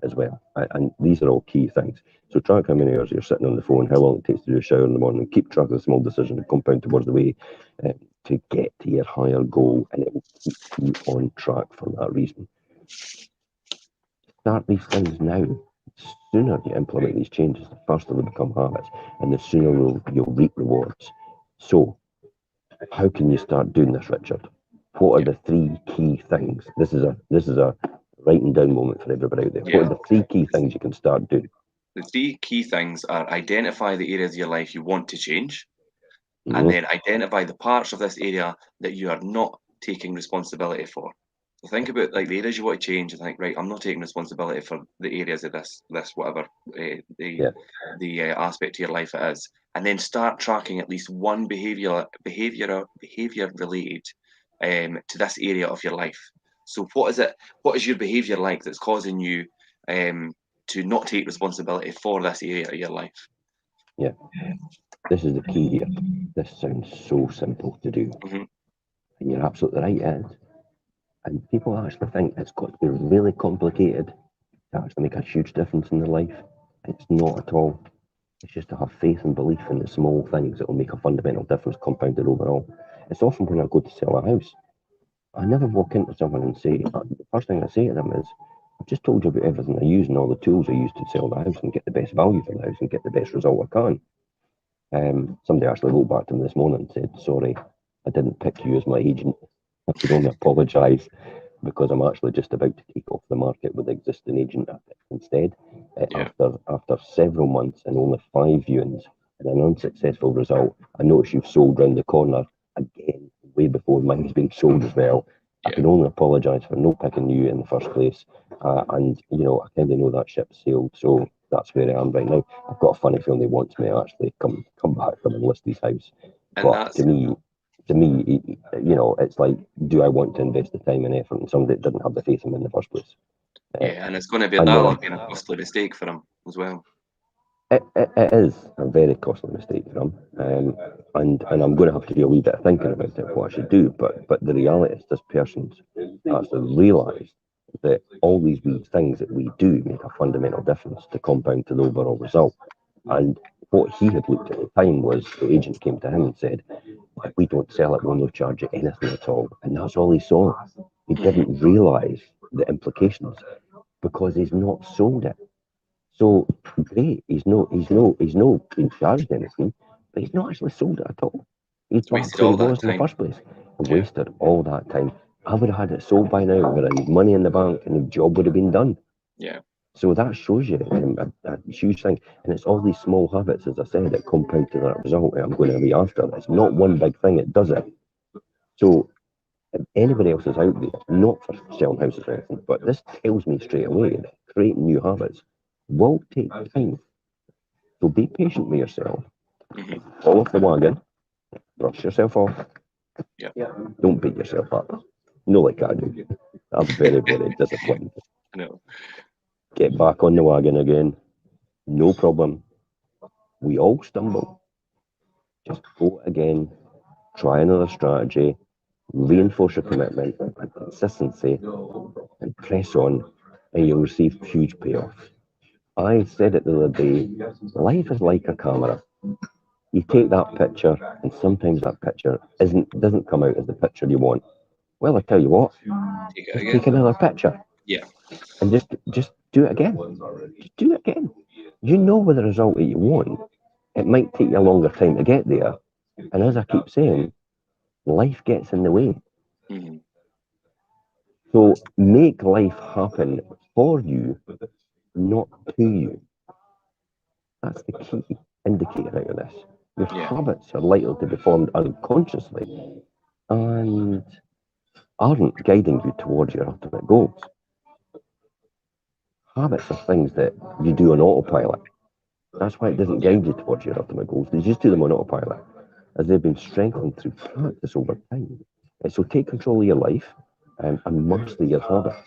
as well. And these are all key things. So track how many hours you're sitting on the phone, how long it takes to do a shower in the morning, keep track of the small decisions and compound towards the way to get to your higher goal, and it will keep you on track for that reason. Start these things now. The sooner you implement these changes, the faster they become habits, and the sooner you'll reap rewards. So, how can you start doing this, Richard? What are the three key things? This is a writing down moment for everybody out there. Yeah. What are the three key things you can start doing? The three key things are identify the areas of your life you want to change, and Mhm. then identify the parts of this area that you are not taking responsibility for. So think about like the areas you want to change and think, right, I'm not taking responsibility for the areas of this whatever Yeah, the aspect of your life it is, and then start tracking at least one behavior related to this area of your life. So what is it? What is your behavior like that's causing you to not take responsibility for this area of your life? yeah. This is the key here. This sounds so simple to do, Hmm. and you're absolutely right, it is. And people actually think it's got to be really complicated to actually make a huge difference in their life. It's not at all. It's just to have faith and belief in the small things that will make a fundamental difference compounded overall. It's often when I go to sell a house, I never walk into someone and say, the first thing I say to them is, I've just told you about everything I use and all the tools I use to sell the house and get the best value for the house and get the best result I can. Somebody actually wrote back to me this morning and said, sorry, I didn't pick you as my agent. I could only apologise because I'm actually just about to take off the market with the existing agent instead. Yeah. After several months and only 5 viewings and an unsuccessful result, I notice you've sold round the corner again, way before mine's been sold as well. I Yeah. can only apologise for not picking you in the first place. And, I kind of know that ship's sailed, so that's where I am right now. I've got a funny feeling they want me to actually come back from and list his house. And But that's to me, it's like, do I want to invest the time and effort in somebody that didn't have the faith in me in the first place? Yeah, and it's going to be And then that'll have been a costly mistake for him as well. it is a very costly mistake for him, and I'm going to have to do a wee bit of thinking about it, what I should do. But the reality is, this person's actually realised that all these wee things that we do make a fundamental difference to compound to the overall result. And what he had looked at the time was the agent came to him and said, if we don't sell it, we'll not charge you anything at all. And that's all he saw. He Hmm. didn't realise the implications because he's not sold it. So great, he's no being charged anything, but he's not actually sold it at all. He's It's back wasted where he all that was in the time. first place. He Yeah. wasted all that time. I would have had it sold by now, would have had money in the bank, and the job would have been done. Yeah. So that shows you a huge thing. And it's all these small habits, as I said, that compound to that result that I'm going to be after. It's not one big thing, it does it. So if anybody else is out there, not for selling houses or anything, but this tells me straight away that creating new habits will take time. So be patient with yourself. Hmm. Fall off the wagon, brush yourself off. Yeah. Don't beat yourself up. No, like I do. I'm very, very disciplined. No. Get back on the wagon again. No problem. We all stumble. Just go again. Try another strategy. Reinforce your commitment and consistency and press on, and you'll receive huge payoffs. I said it the other day, life is like a camera. You take that picture, and sometimes that picture doesn't come out as the picture you want. Well, I tell you what, Take it just again. take another picture Yeah. and just do it again. Just do it again. You know with the result that you want. It might take you a longer time to get there. And as I keep saying, life gets in the way. Hmm. So make life happen for you, not to you. That's the key indicator out of this. Your Yeah. habits are likely to be formed unconsciously and aren't guiding you towards your ultimate goals. Habits are things that you do on autopilot. That's why it doesn't Yeah. guide you towards your ultimate goals. They just do them on autopilot as they've been strengthened through practice over time. So take control of your life and master your habits.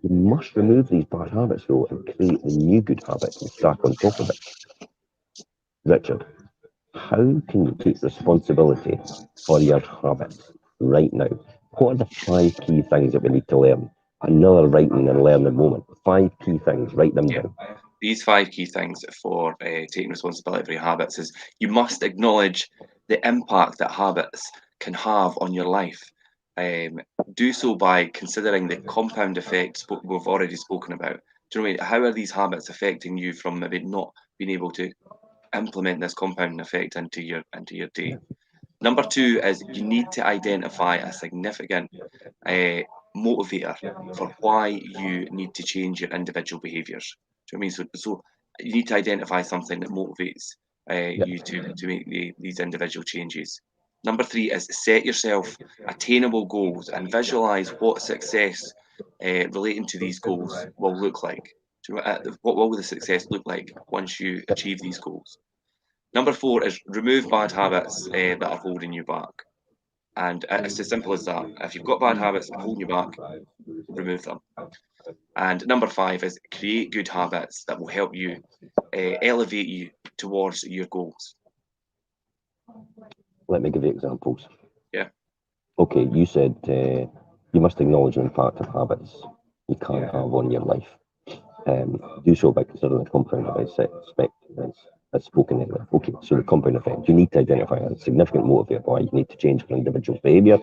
You must remove these bad habits though and create the new good habits and stack on top of it. Richard, how can you take responsibility for your habits right now? What are the 5 key things that we need to learn? Another writing and learning moment. 5 key things, write them Yeah. down. These 5 key things for taking responsibility for your habits is you must acknowledge the impact that habits can have on your life. Um, do so by considering the compound effects we've already spoken about. Do you know what I mean? How are these habits affecting you from maybe not being able to implement this compounding effect into your day? Number 2 is you need to identify a significant uh, motivator for why you need to change your individual behaviours. Do you know what I mean? So you need to identify something that motivates Yep. you to make these individual changes. Number 3 is set yourself attainable goals and visualize what success relating to these goals will look like. What will the success look like once you Yep. achieve these goals? Number 4 is remove bad habits that are holding you back. And it's as simple as that. If you've got bad habits that are holding you back, remove them. And number 5 is create good habits that will help you elevate you towards your goals. Let me give you examples. Yeah, Okay, you said you must acknowledge the impact of habits you can have on your life. Do so by considering the compound effect as spoken earlier. Okay, so the compound effect. You need to identify a significant motivator why you need to change for individual behaviour.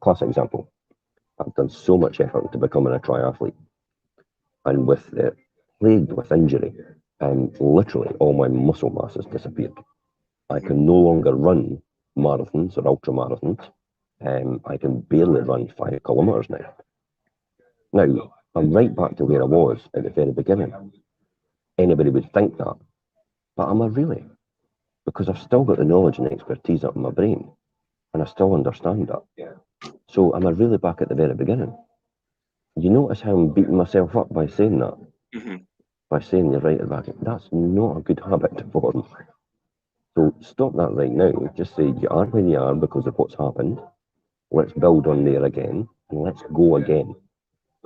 Classic example. I've done so much effort into becoming a triathlete, and with plagued with injury, and literally all my muscle mass has disappeared. I mhm, can no longer run marathons or ultra marathons. I can barely run 5 kilometres now. Now, I'm right back to where I was at the very beginning. Anybody would think that, but am I really? Because I've still got the knowledge and expertise up in my brain, and I still understand that. So am I really back at the very beginning? You notice how I'm beating myself up by saying that, mhm. by saying you're right at the back. That's not a good habit to form. So stop that right now. Just say you are where you are because of what's happened. Let's build on there again, and let's go again.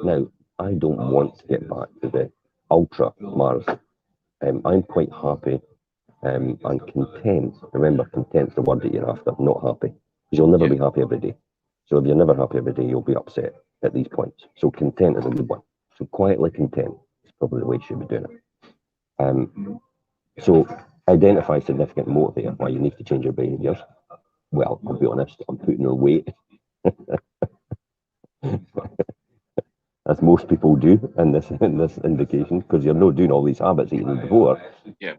Now, I don't want to get back to the ultra marathon. I'm quite happy and content. Remember, content's the word that you're after, not happy. Because you'll never Yeah, be happy every day. So if you're never happy every day, you'll be upset at these points. So content is a good one. So quietly content is probably the way you should be doing it. So identify significant motivator why you need to change your behaviours. Well, I'll be honest, I'm putting on weight, as most people do in this indication, because you're not doing all these habits that you did before. yeah,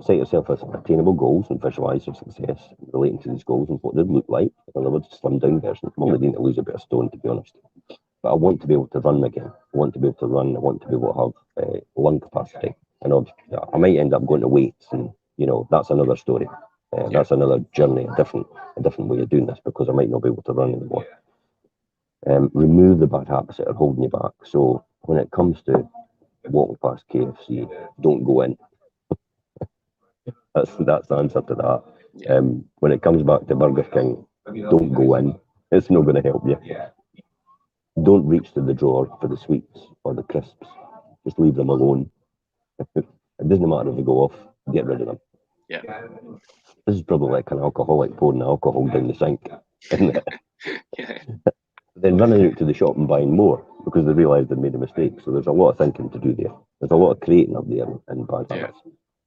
Set yourself as attainable goals and visualize your success relating to these goals and what they look like. In other words, slim down version. I'm only going to lose a bit of stone, to be honest. But I want to be able to run again. I want to be able to run. I want to be able to have lung capacity. And I might end up going to weights, and that's another story. yeah, That's another journey, a different way of doing this because I might not be able to run anymore. Remove the bad habits that are holding you back. So when it comes to walking past KFC, don't go in. That's the answer to that. yeah, When it comes back to Burger King, don't go in. It's not going to help you. Don't reach to the drawer for the sweets or the crisps. Just leave them alone. It doesn't matter if they go off. Get rid of them. yeah, This is probably like an alcoholic pouring alcohol down the sink, isn't it? yeah, Then running out to the shop and buying more because they realise they've made a mistake. So there's a lot of thinking to do there. There's a lot of creating up there in bad yeah, habits.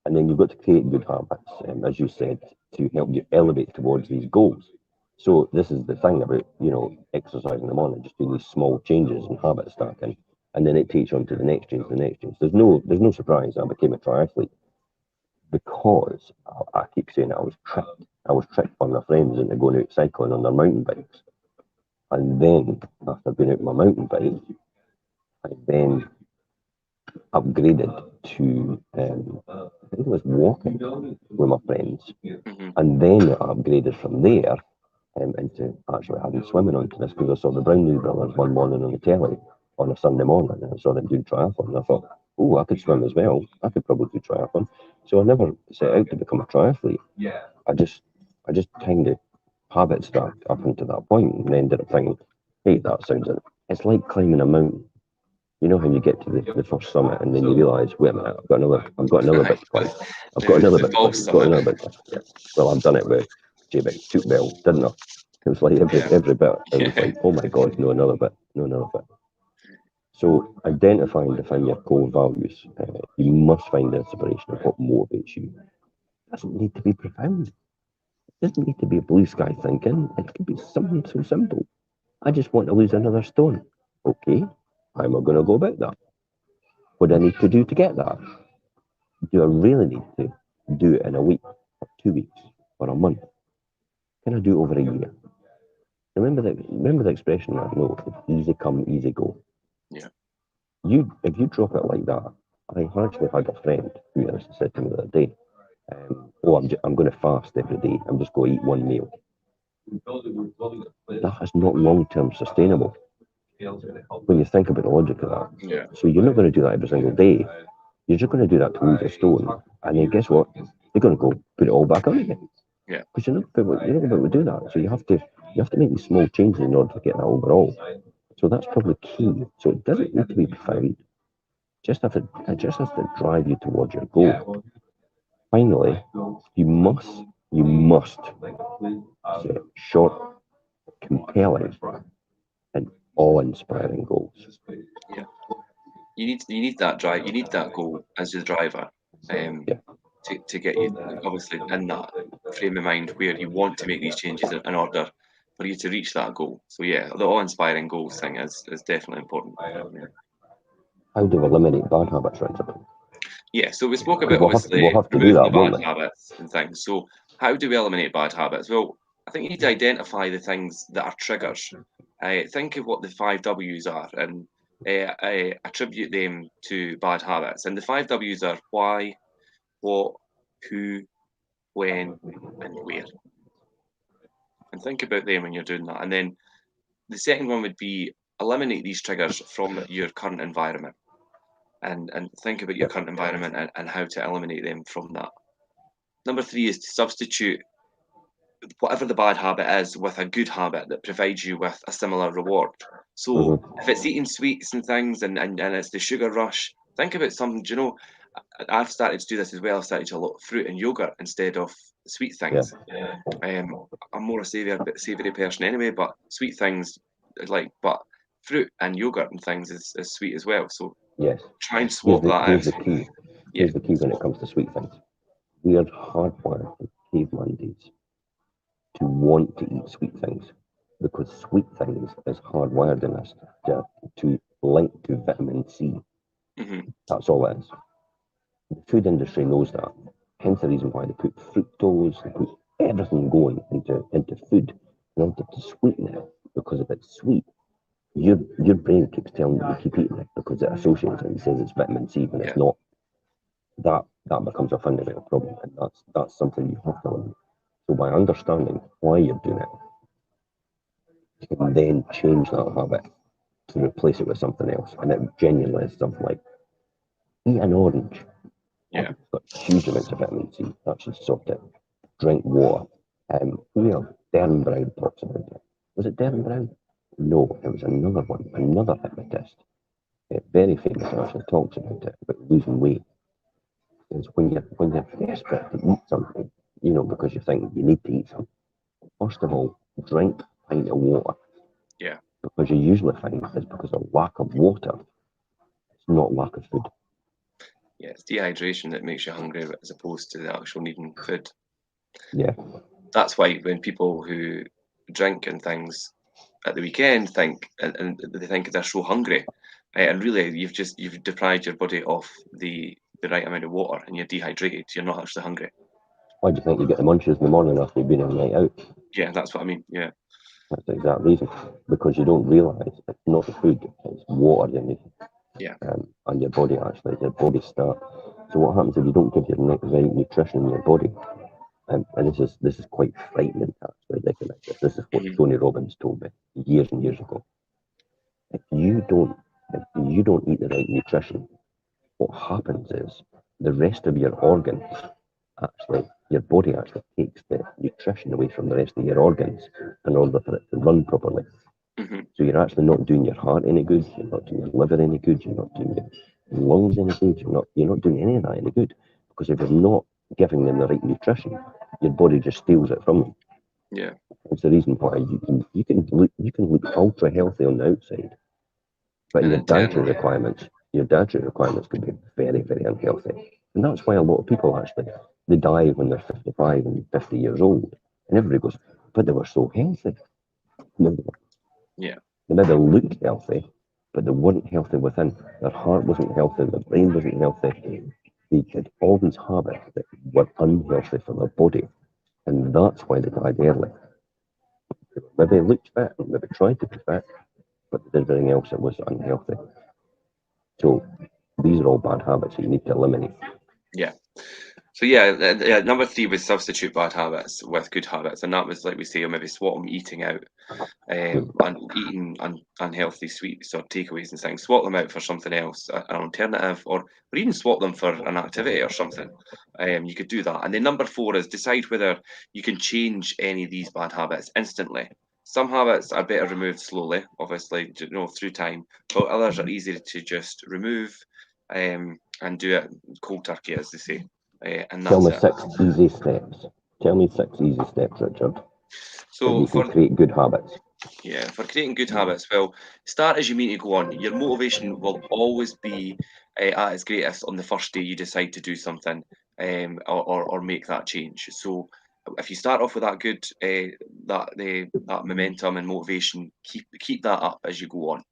And then you've got to create good habits, as you said, to help you elevate towards these goals. So this is the thing about, exercise in the morning, just doing these small changes and habit stacking, and then it takes you on to the next change, the next change. There's no surprise I became a triathlete because I keep saying I was tricked. I was tricked by my friends into going out cycling on their mountain bikes. And then after being out on my mountain bike, I then upgraded to I think it was walking with my friends. Hmm. And then I upgraded from there into actually having swimming onto this because I saw the Brownlee brothers one morning on the telly on a Sunday morning and I saw them doing triathlon and I thought, oh, I could swim as well. I could probably do triathlon. So I never set out to become a triathlete. I just kind of habit stacked up until that point and ended up thinking, hey, that sounds it. It's like climbing a mountain. You know how you get to the first summit and then you realise, wait a minute, I've got another bit to climb. I've got another The bit to climb. false I've got summit. another bit to climb. Yeah. Well, I've done it with J-Big, Took Bell, didn't I? It was like Yeah. every bit. It was Yeah. like, oh my God, no, another bit, no, another bit. So identify and define your core values. You must find inspiration of what motivates you. It doesn't need to be profound. It doesn't need to be blue sky thinking. It could be something so simple. I just want to lose another stone. Okay, how am I going to go about that? What do I need to do to get that? Do I really need to do it in a week, or 2 weeks, or a month? Can I do it over a year? Remember the expression that I know, easy come, easy go. Yeah. If you drop it like that, I actually had a friend who actually said to me the other day, "Oh, I'm going to fast every day. I'm just going to eat one meal." That is not long-term sustainable when you think about the logic of that. Yeah. So you're not going to do that every single day. You're just going to do that to lose a stone, and then guess what? You're going to go put it all back on again. Yeah. Because you're not going to do that. So you have to make these small changes in order to get that overall. So that's probably key. So it doesn't need to be profound. It just has to drive you towards your goal. Finally, you must set short, compelling, and awe-inspiring goals. Yeah. You need that drive. You need that goal as your driver, um, Yeah, to get you obviously in that frame of mind where you want to make these changes in order for you to reach that goal. So yeah, the awe-inspiring goals thing is definitely important. how do we eliminate bad habits, right? Yeah, so we spoke Because about we'll obviously have to do removing the that, bad won't we? habits and things. So how do we eliminate bad habits? Well, I think you need to identify the things that are triggers. Think of what the five W's are and attribute them to bad habits. And the five W's are why, what, who, when, and where. And think about them when you're doing that. And then the second one would be eliminate these triggers from your current environment. And think about your Yep. current environment and how to eliminate them from that. Number three is to substitute whatever the bad habit is with a good habit that provides you with a similar reward. So Mm-hmm. if it's eating sweets and things and it's the sugar rush, think about something, I've started to do this as well. I've started to look fruit and yogurt instead of sweet Yeah. things. I'm more a savoury person anyway, but sweet things but fruit and yogurt and things is sweet as well. So Yes. try and Here's swap the that here's out. the key. Yeah, Here's the key when it comes to sweet things. We are hardwired in caveman days to want to eat sweet things because sweet things is hardwired in us to link to vitamin C. hmm, That's all it is. The food industry knows that. Hence the reason why they put fructose, they put everything going into food in order to sweeten it. Because if it's sweet, your brain keeps telling you to keep eating it because it associates it and says it's vitamin C when yeah, it's not. That becomes a fundamental problem, and that's something you have to learn. So by understanding why you're doing it, you can then change that habit to replace it with something else. And it genuinely is something like eat an orange. yeah, It's got huge amounts of vitamin C. That should sort it. Drink water. Darren Brown talks about it. Was it Darren Brown? No, it was another one, another hypnotist. Very famous actually talks about it, about losing weight. Is when you're desperate to eat something, because you think you need to eat something. First of all, drink a pint of water yeah. because you usually find it's because of lack of water. It's not lack of food. Yeah, it's dehydration that makes you hungry as opposed to the actual needing food. Yeah, That's why when people who drink and things at the weekend and they think they're so hungry, and really you've deprived your body of the right amount of water and you're dehydrated. You're not actually hungry. Why do you think you get the munches in the morning after you've been on a night out? Yeah, that's what I mean. Yeah. That's the exact reason. Because you don't realise it's not the food, it's water you need. Yeah. And your body actually, your body start. So what happens if you don't give your right nutrition in your body? And this is quite frightening to actually recognise this. This is what Tony Robbins told me years and years ago. If you don't eat the right nutrition, what happens is the rest of your organs actually, your body actually takes the nutrition away from the rest of your organs in order for it to run properly. So you're actually not doing your heart any good, you're not doing your liver any good, you're not doing your lungs any good, you're not doing any of that any good. Because if you're not giving them the right nutrition, your body just steals it from them. Yeah. It's the reason why you can look ultra healthy on the outside, but your dietary requirements could be very, very unhealthy. And that's why a lot of people actually they die when they're 55 and 50 years old. And everybody goes, but they were so healthy. Yeah. They maybe looked healthy, but they weren't healthy within. Their heart wasn't healthy, their brain wasn't healthy. They had all these habits that were unhealthy for their body. And that's why they died early. Maybe they looked fit, maybe tried to be fit, but they did everything else that was unhealthy. So these are all bad habits that you need to eliminate. Yeah. So yeah, number 3 was substitute bad habits with good habits, and that was like we say, or maybe swap them eating out, and eating unhealthy sweets or takeaways and things. Swap them out for something else, an alternative, or even swap them for an activity or something. You could do that. And then number 4 is decide whether you can change any of these bad habits instantly. Some habits are better removed slowly, obviously, through time, but others are easier to just remove, and do it cold turkey, as they say. And Tell that's me it. 6 easy steps. Tell me 6 easy steps, Richard, that So you can create good habits. for creating good habits, well, start as you mean to go on. Your motivation will always be at its greatest on the first day you decide to do something, or make that change. So if you start off with that good that momentum and motivation, keep that up as you go on.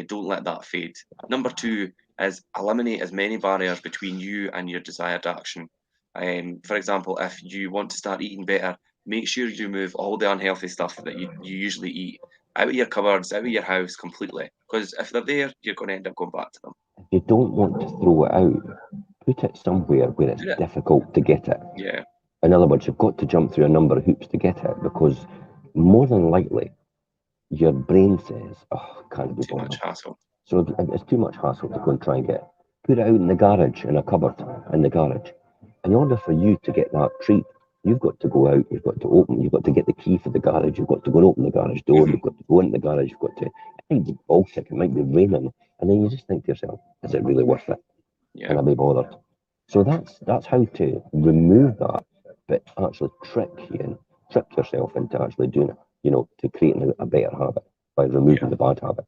Don't let that fade. Number 2 is eliminate as many barriers between you and your desired action. For example, if you want to start eating better, make sure you remove all the unhealthy stuff that you usually eat out of your cupboards, out of your house completely. Because if they're there, you're going to end up going back to them. If you don't want to throw it out, put it somewhere where it's difficult to get it. Yeah. In other words, you've got to jump through a number of hoops to get it, because more than likely your brain says, oh, can't be Too bothered. much hassle. So it's too much hassle to go and try and get. Put it out in the garage, in a cupboard in the garage. In order for you to get that treat, you've got to go out, you've got to get the key for the garage, you've got to go and open the garage door, you've got to go into the garage, you've got to, it might be Baltic, it might be raining, and then you just think to yourself, is it really worth it? Yeah. Can I be bothered? So that's how to remove that, but actually trick yourself into actually doing it, to creating a better habit by removing the bad habit.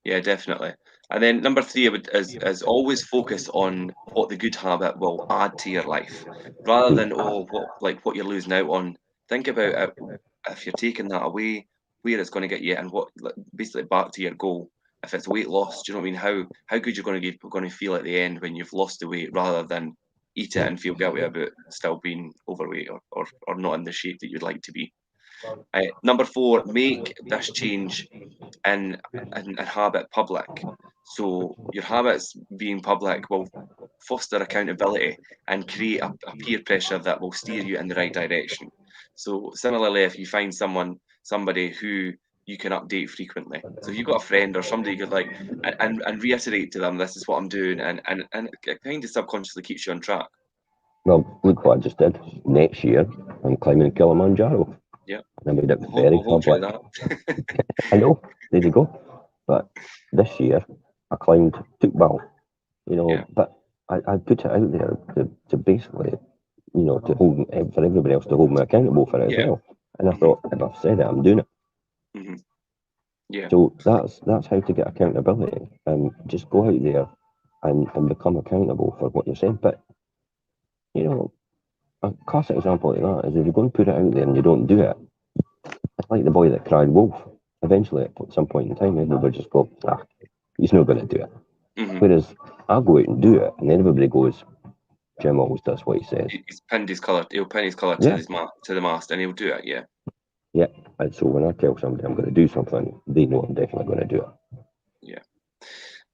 Yeah, definitely. And then number 3 is always focus on what the good habit will add to your life, rather than what you're losing out on. Think about it, if you're taking that away, where it's going to get you, and what basically back to your goal. If it's weight loss, do you know what I mean? How good you're going to feel at the end when you've lost the weight, rather than eat it and feel guilty about still being overweight or not in the shape that you'd like to be. Number 4, make this change in habit public. So your habits being public will foster accountability and create a peer pressure that will steer you in the right direction. So similarly, if you find somebody who you can update frequently. So if you've got a friend or somebody you could like and reiterate to them, this is what I'm doing, and it kind of subconsciously keeps you on track. Well, look what I just did. Next year, I'm climbing Kilimanjaro. Yeah. And I made it We'll very hold you to public. that. I know, there you go. But this year, I climbed Tukbal, but I put it out there to basically, to hold for everybody else to hold me accountable for it as well. And I thought, if I've said it, I'm doing it. Yeah. So that's how to get accountability, and just go out there and become accountable for what you're saying. But a classic example like that is if you're going to put it out there and you don't do it, like the boy that cried wolf. Eventually, at some point in time, everybody just go, he's not going to do it. Mm-hmm. Whereas I'll go out and do it, and then everybody goes, Jim always does what he says. He's pinned his colour. He'll pin his colour Yeah. to the mast, and he'll do it. Yeah. Yeah. And so when I tell somebody I'm going to do something, they know I'm definitely going to do it. Yeah.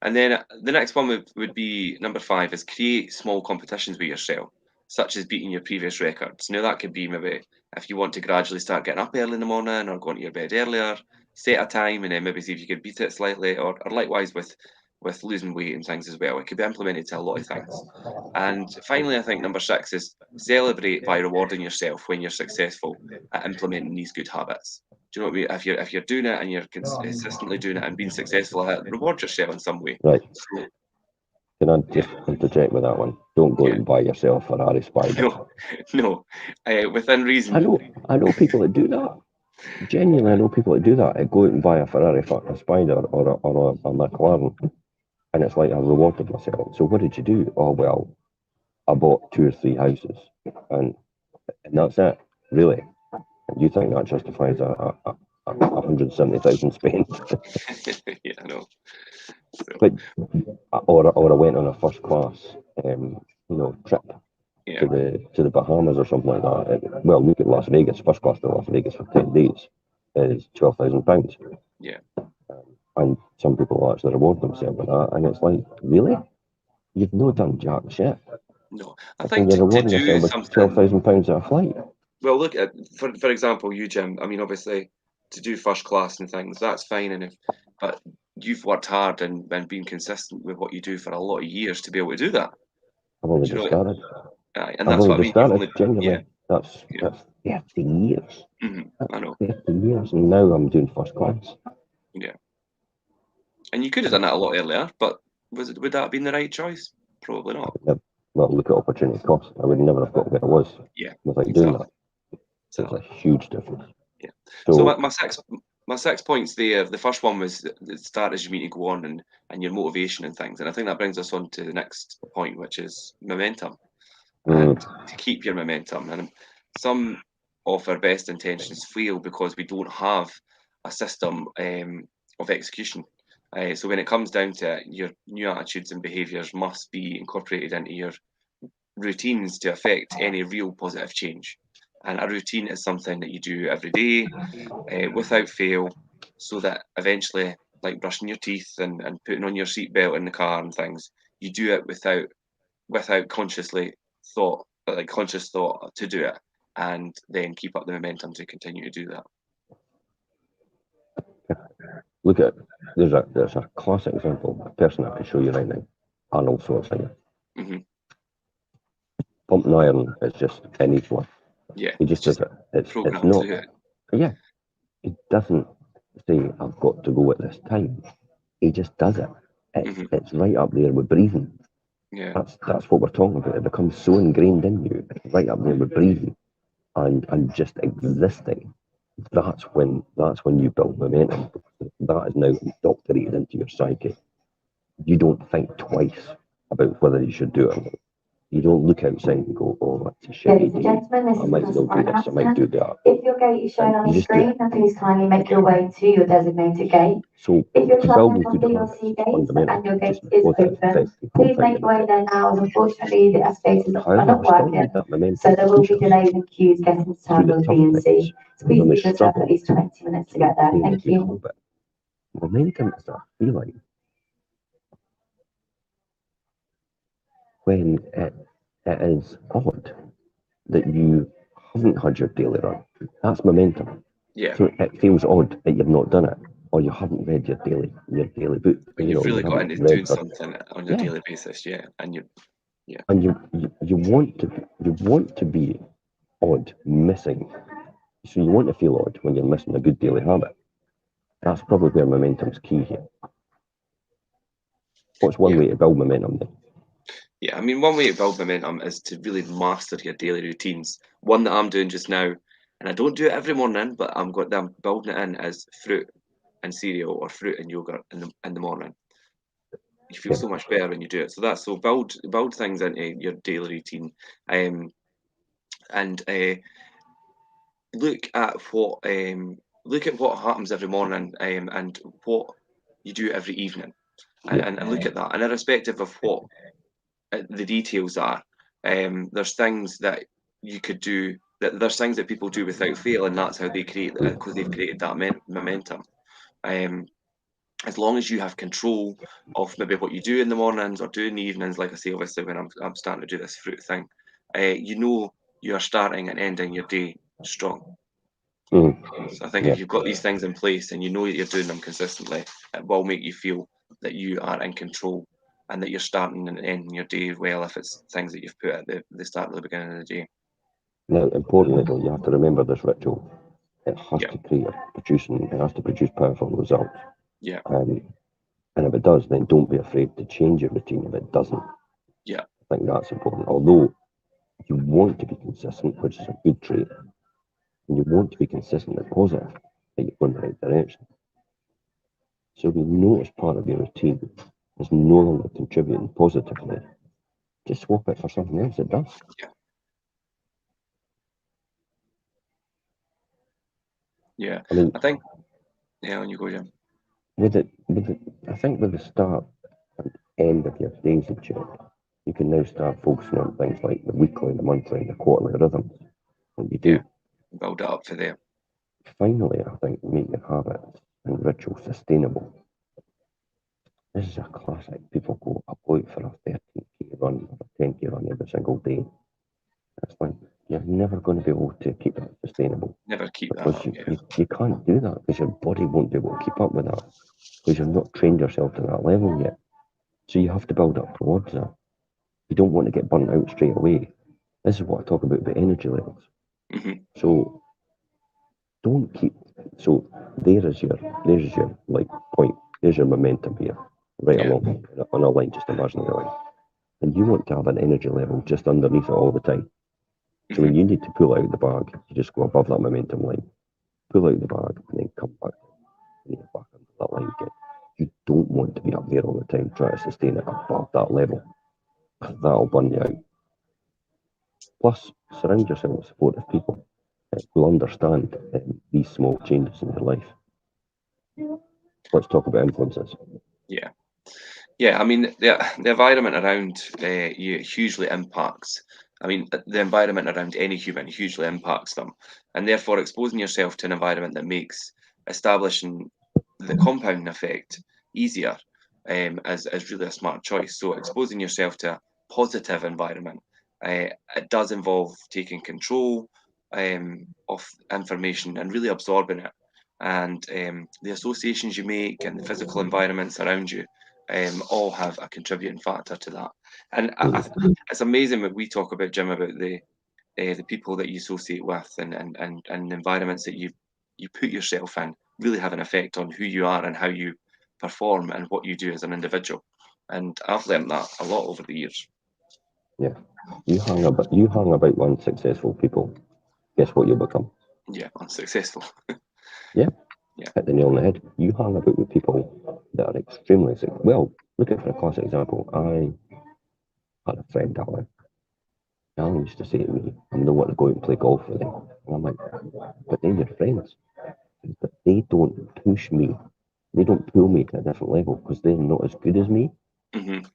And then the next one would be number 5 is create small competitions with yourself, such as beating your previous records. Now that could be maybe if you want to gradually start getting up early in the morning or going to your bed earlier, set a time and then maybe see if you could beat it slightly, or likewise with losing weight and things as well. It could be implemented to a lot of things. And finally, I think number 6 is celebrate by rewarding yourself when you're successful at implementing these good habits. Do you know what I mean? If you're doing it and you're consistently doing it and being successful at it, reward yourself in some way. Right. So, Can I just interject with that one? Don't go Yeah. and buy yourself a Ferrari Spider. no, within reason. I know people that do that. Genuinely, I know people that do that. They go out and buy a Ferrari, a Spider, or a McLaren, and it's like I rewarded myself. So what did you do? Oh well, I bought 2 or 3 houses, and that's it, really. You think that justifies a 170,000 spent? Yeah, I know. But or I went on a first class, trip Yeah, to the Bahamas or something like that. Well, look at Las Vegas. First class to Las Vegas for 10 days is £12,000. yeah. And some people will actually reward themselves with that, and it's like, really? You've not done jack shit. No, I I think think you're to rewarding do yourself with something. £12,000 at a flight. Well, look at for example, you, Jim. I mean, obviously, to do first class and things, that's fine. But you've worked hard and been consistent with what you do for a lot of years to be able to do that. I've only Do you just know? started. And I've that's only what I just mean. You've started, only, genuinely. yeah, That's yeah. 30 years. I know. 30 years, and now I'm doing first class. Yeah. And you could have done that a lot earlier, but would that have been the right choice? Probably not. Well, look at opportunity cost. I would never have got where I was Yeah, without doing exactly. that. So it's a huge difference. Yeah. So, So my 6 points there. The first one was the start as you mean to go on and your motivation and things. And I think that brings us on to the next point, which is momentum and to keep your momentum. And some of our best intentions fail because we don't have a system of execution. So when it comes down to it, your new attitudes and behaviours must be incorporated into your routines to affect any real positive change. And a routine is something that you do every day without fail, so that eventually, like brushing your teeth and putting on your seatbelt in the car and things, you do it without conscious thought to do it, and then keep up the momentum to continue to do that. look at there's a classic example, a person I can show you right now, Arnold Schwarzenegger. Mm-hmm. Pumping iron is just innately. Yeah, He just does it. It's programmed not. to do it. Yeah, he doesn't say I've got to go at this time. He just does it. It's right up there with breathing. Yeah, That's what we're talking about. It becomes so ingrained in you. It's right up there with breathing and just existing. That's when you build momentum. That is now indoctrinated into your psyche. You don't think twice about whether you should do it or not. You don't look outside and go, oh, that's a shitty day. I might as well do this, I might do that. If your gate is shown on You the just do screen, then please kindly make your way to your designated gate. So If you're to traveling build from good B or habits C is gates fundamental. and your gate Just is positive open, effect and please make compounding your way effect. there now, as unfortunately the escalators are However, not I still working, need that momentum so there to will push be us delays and queues getting to through the terminals B tough and bits, C. So please when we give yourself at struggle, least 20 minutes to get there. maintain a Thank good you. habit. Momentum is a feeling when it is odd that you haven't had your daily run. That's momentum. yeah. So it feels odd that you've not done it, or you haven't read your daily book. When You you've know, you really got haven't into read doing for, something on a yeah, daily basis, yeah, and and you want to be odd, missing. So you want to feel odd when you're missing a good daily habit. That's probably where momentum's key here. What's one yeah. way to build momentum then? Yeah, I mean, one way to build momentum is to really master your daily routines. One that I'm doing just now, and I don't do it every morning, but I'm building it in as fruit and cereal or fruit and yogurt in the morning. You feel Yeah. so much better when you do it. So build things into your daily routine, and look at what look at what happens every morning, and what you do every evening, and look at that. And irrespective of what the details are, there's things that you could do. There's things that people do without fail, and that's how they create, because they've created that momentum. As long as you have control of maybe what you do in the mornings or do in the evenings, like I say, obviously when I'm starting to do this fruit thing, you know you are starting and ending your day strong. So I think if you've got these things in place and you know that you're doing them consistently, it will make you feel that you are in control and that you're starting and ending your day well if it's things that you've put at the start or the beginning of the day. Now, importantly, though, you have to remember this ritual. It has Yeah. to it has to produce powerful results. Yeah. And if it does, then don't be afraid to change your routine if it doesn't. Yeah. I think that's important. Although you want to be consistent, which is a good trait, and you want to be consistent and positive, that you're going in the right direction. So if you notice part of your routine is no longer contributing positively, just swap it for something else that does. Yeah. I mean, I think, yeah, when you go, Jim. I think with the start and end of your daisy chain, you can now start focusing on things like the weekly, the monthly, and the quarterly rhythms. What you do. Yeah. Build it up for there. Finally, I think make your habits and rituals sustainable. This is a classic. People go, I'll go out for a 13K run or a 10K run every single day. That's fine. You're never going to be able to keep that sustainable. Never keep that Because up. you can't do that because your body won't be able to keep up with that because you've not trained yourself to that level yet. So you have to build up towards that. You don't want to get burnt out straight away. This is what I talk about energy levels. Mm-hmm. So don't keep. So there's your like point. There's your momentum here, right along on a line, just imaginary line. And you want to have an energy level just underneath it all the time. So when you need to pull out the bag, you just go above that momentum line, pull out the bag, and then come back and you're back under that line again. You don't want to be up there all the time trying to sustain it above that level. That'll burn you out. Plus, surround yourself with supportive people who understand these small changes in your life. Let's talk about influences. Yeah. Yeah, I mean, the environment around you hugely impacts. I mean, the environment around any human hugely impacts them, and therefore exposing yourself to an environment that makes establishing the compounding effect easier is really a smart choice. So exposing yourself to a positive environment, it does involve taking control of information and really absorbing it, and the associations you make and the physical environments around you all have a contributing factor to that. And it's amazing when we talk about, Jim, about the people that you associate with and the environments that you put yourself in really have an effect on who you are and how you perform and what you do as an individual. And I've learned that a lot over the years. Yeah, you hang about unsuccessful people. Guess what you'll become? Yeah, unsuccessful. Yeah. Yeah. Hit the nail on the head. You hang about with people that are extremely successful. Well, looking for a classic example, I had a friend, Alan. Alan used to say to me, I'm not want to go out and play golf with them. And I'm like, but they're your friends. But they don't push me. They don't pull me to a different level because they're not as good as me. Mm-hmm.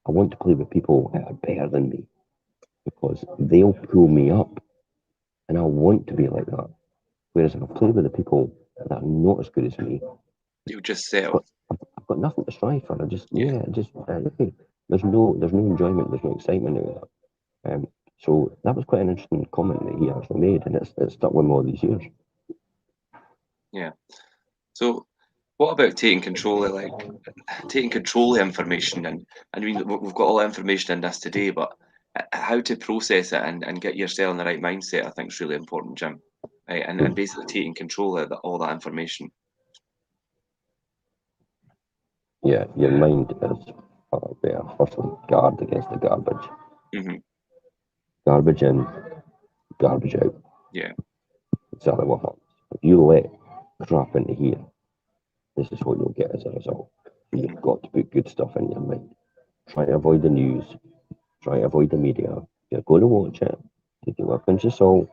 I want to play with people that are better than me because they'll pull me up. And I want to be like that. Whereas if I play with the people that are not as good as me, You'll just settle. I've got nothing to strive for. Okay. There's no enjoyment, there's no excitement out of that. So that was quite an interesting comment that he actually made, and it's stuck with me all these years. Yeah. So what about taking control of taking control of information? And I mean, we've got all the information in this today, but how to process it and get yourself in the right mindset, I think is really important, Jim. Right? And basically taking control of all that information. Yeah, your mind is there. Firstly, guard against the garbage. Mm-hmm. Garbage in, garbage out. Yeah. Exactly what happens. If you let crap into here, this is what you'll get as a result. You've got to put good stuff in your mind. Try to avoid the news. Try to avoid the media. You're going to watch it. Take it with a pinch of salt.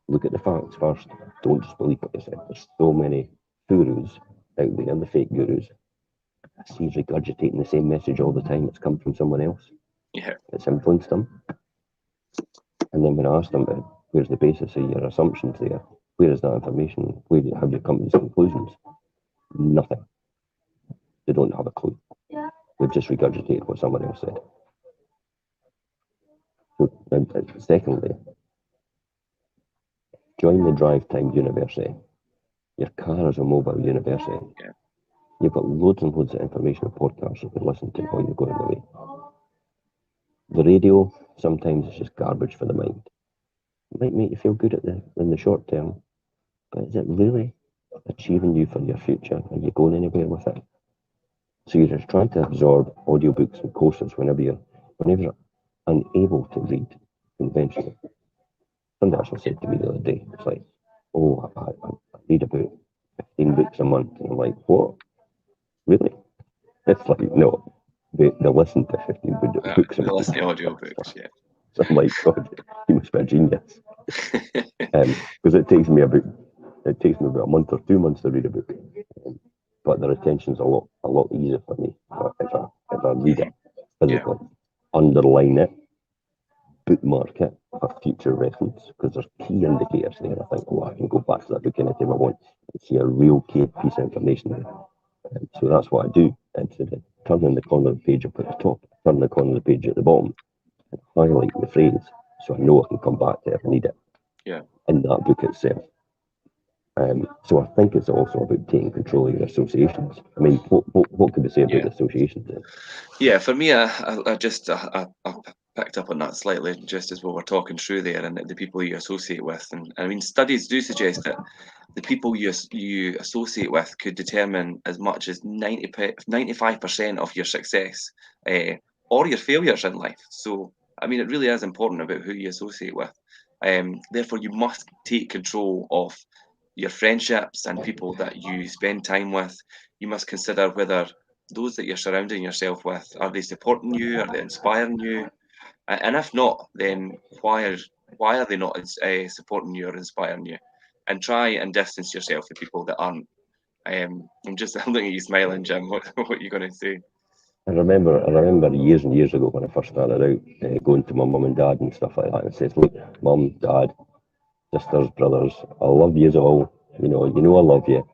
Look at the facts first. Don't just believe what they said. There's so many gurus out there, the fake gurus. I see regurgitating the same message all the time. It's come from someone else. Yeah. It's influenced them. And then when I ask them, where's the basis of your assumptions there? Where is that information? Where have you come to these conclusions? Nothing. They don't have a clue. They've just regurgitated what someone else said. So, and secondly, join the drive time university. Your car is a mobile university. Yeah. You've got loads and loads of information and podcasts you can listen to while you're going away. The radio, sometimes it's just garbage for the mind. It might make you feel good in the short term, but is it really achieving you for your future? Are you going anywhere with it? So you're just trying to absorb audiobooks and courses whenever you're unable to read conventionally. Somebody actually said to me the other day, it's like, oh, I read about 15 books a month. And I'm like, what? Really? It's like, no, they listen to 15 books a They month. listen to audio books, yeah. So I'm like, God, you must be a genius. Because it takes me about a month or 2 months to read a book. But the retention's a lot easier for me if I read it physically. Underline it, bookmark it for future reference, because there's key indicators there. I think, I can go back to that book anytime I want and see a real key piece of information there. So that's what I do. Instead of turning the corner of the page up at the top, turn the corner of the page at the bottom, and highlight the phrase so I know I can come back to it if I need it. Yeah. In that book itself. So I think it's also about taking control of your associations. I mean, what could we say about the associations then? Yeah, for me, I just I picked up on that slightly just as we were talking through there, and the people you associate with, and I mean, studies do suggest that the people you associate with could determine as much as 95% of your success or your failures in life. So, I mean, it really is important about who you associate with. Therefore, you must take control of your friendships and people that you spend time with. You must consider whether those that you're surrounding yourself with, are they supporting you? Are they inspiring you? And if not, then why are they not supporting you or inspiring you? And try and distance yourself from people that aren't. I'm looking at you smiling, Jim. What are you going to say? I remember years and years ago when I first started out, going to my mum and dad and stuff like that, and says, "Look, mum, dad, sisters, brothers, I love you all. You know I love you,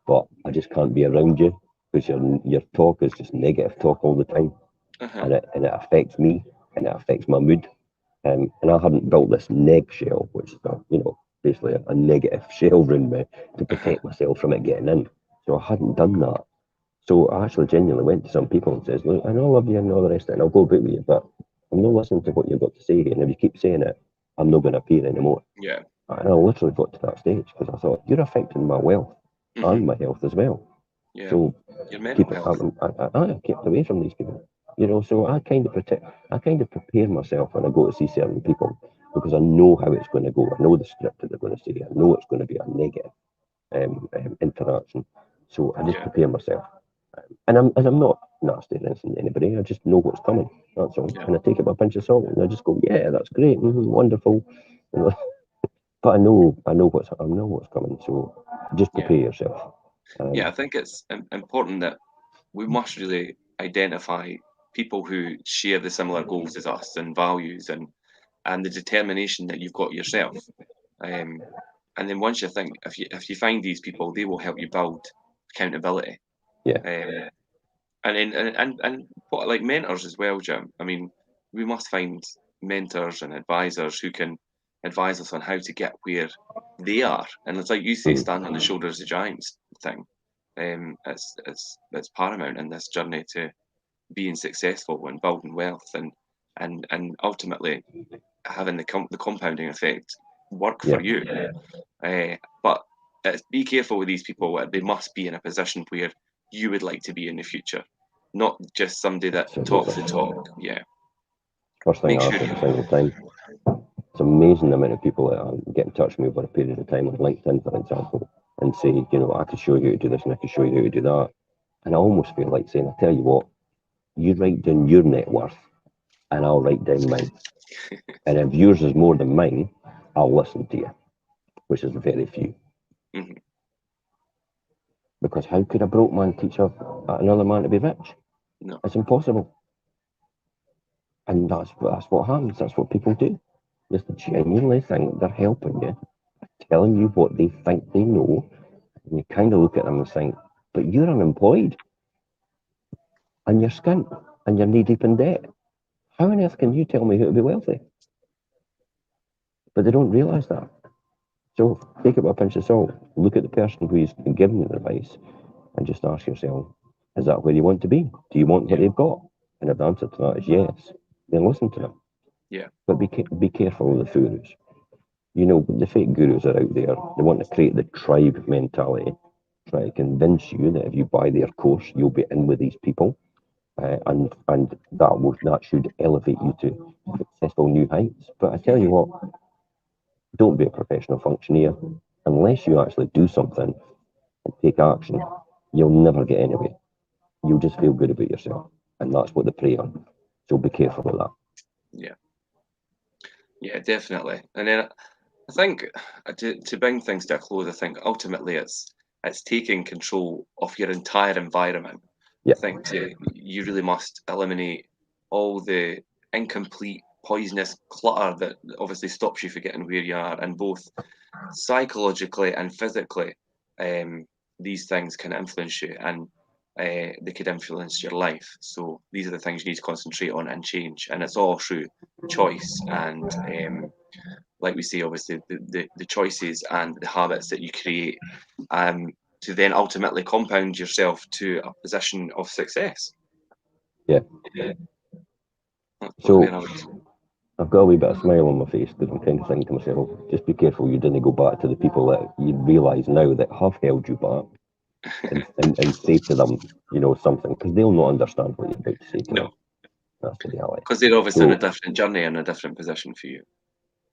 but I just can't be around you because your talk is just negative talk all the time, and it affects me and it affects my mood. And I hadn't built this neg shell, which is basically a negative shell around me to protect myself from it getting in. So I hadn't done that. So I actually genuinely went to some people and says, "Look, I know I love you and all the rest of it, and I'll go about with you, but I'm not listening to what you've got to say, and if you keep saying it, I'm not going to appear anymore." Yeah. And I literally got to that stage because I thought, you're affecting my wealth and my health as well. Yeah. So Your mental health. I kept away from these people. So I kind of prepare myself when I go to see certain people because I know how it's going to go. I know the script that they're going to say. I know it's going to be a negative interaction. So I just prepare myself. And I'm not nasty or anything to anybody. I just know what's coming. That's all. Yeah. And I take it with a pinch of salt and I just go, yeah, that's great, wonderful. But I know what's coming. So just prepare yourself. I think it's important that we must really identify people who share the similar goals as us and values and the determination that you've got yourself. And then once if you find these people, they will help you build accountability. Yeah. And what like mentors as well, Jim. I mean, we must find mentors and advisors who can advise us on how to get where they are. And it's like you say, stand on the shoulders of giants thing. It's paramount in this journey to being successful and building wealth and ultimately having the compounding effect work for you. But be careful with these people. They must be in a position where you would like to be in the future, not just somebody that talks the talk. Yeah. First thing I ask every single time. It's amazing the amount of people that get in touch with me over a period of time on LinkedIn, for example, and say, I could show you how to do this and I could show you how to do that. And I almost feel like saying, I tell you what, you write down your net worth and I'll write down mine. And if yours is more than mine, I'll listen to you. which is very few. Mhm. Because how could a broke man teach another man to be rich? No. It's impossible. And that's what happens. That's what people do. Just genuinely think they're helping you, telling you what they think they know, and you kind of look at them and think, but you're unemployed, and you're skint, and you're knee deep in debt. How on earth can you tell me how to be wealthy? But they don't realise that. So take it with a pinch of salt. Look at the person who's giving you the advice and just ask yourself, is that where you want to be? Do you want what they've got? And if the answer to that is yes, then listen to them. Yeah. But be careful of the gurus. You know, the fake gurus are out there. They want to create the tribe mentality, try to convince you that if you buy their course, you'll be in with these people. And that should elevate you to successful new heights. But I tell you what, don't be a professional functioneer unless you actually do something and take action. You'll never get anywhere. You'll just feel good about yourself, and that's what they prey on. So be careful of that. Yeah. Yeah, definitely. And then I think to bring things to a close, I think ultimately it's taking control of your entire environment. Yeah. I think you really must eliminate all the incomplete, poisonous clutter that obviously stops you from getting where you are, and both psychologically and physically, these things can influence you, and they could influence your life. So these are the things you need to concentrate on and change, and it's all through choice and like we say, obviously the choices and the habits that you create to then ultimately compound yourself to a position of success. Yeah. That's So what I would- I've got a wee bit of smile on my face because I'm kind of thinking to myself, just be careful you didn't go back to the people that you realise now that have held you back and say to them, you know, something, because they'll not understand what you're about to say to them. No, That's the reality. because they're obviously on a So, different journey and a different position for you.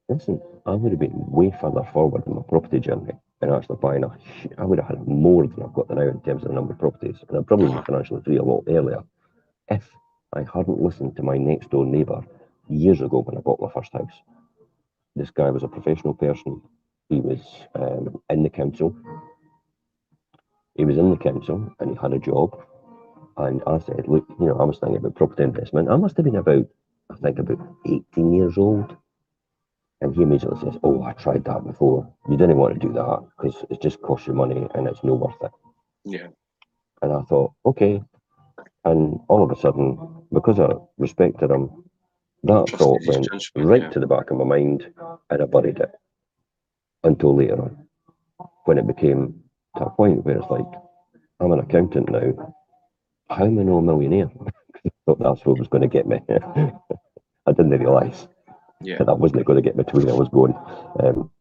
listen, I would have been way further forward in my property journey and actually buying I would have had more than I've got now in terms of the number of properties. And I'd probably been financially free a lot earlier if I hadn't listened to my next door neighbour years ago when I bought my first house. This guy was a professional person. He was in the council. He was in the council and he had a job. And I said, look, you know, I was thinking about property investment. I must have been about 18 years old. And he immediately says, oh, I tried that before. You didn't want to do that because it just costs you money and it's no worth it. Yeah. And I thought, okay. And all of a sudden, because I respected him, that Trust thought is his went judgment, right yeah. to the back of my mind and I buried it until later on, when it became to a point where it's like, I'm an accountant now. How am I not a millionaire? I thought that's what was going to get me. I didn't realise Yeah. that wasn't going to get me to where I was going.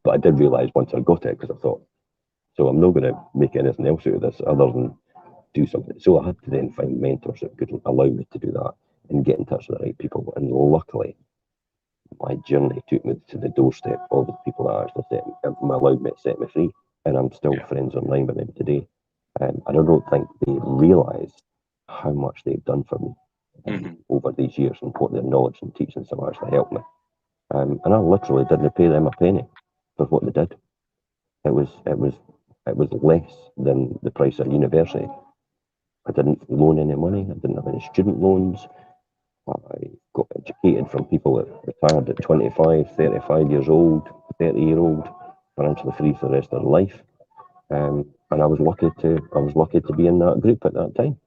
But I did realise once I got it, because I thought, so I'm not going to make anything else out of this other than do something. So I had to then find mentors that could allow me to do that and get in touch with the right people. And luckily, my journey took me to the doorstep of the people that actually allowed me to set me free. And I'm still friends online with them today. And I don't think they realise how much they've done for me over these years and what their knowledge and teachings have actually helped me. And I literally didn't pay them a penny for what they did. It was less than the price of university. I didn't loan any money. I didn't have any student loans. I got educated from people that retired at 25, 35 years old, 30-year-old, financially free for the rest of their life. And I was lucky to be in that group at that time.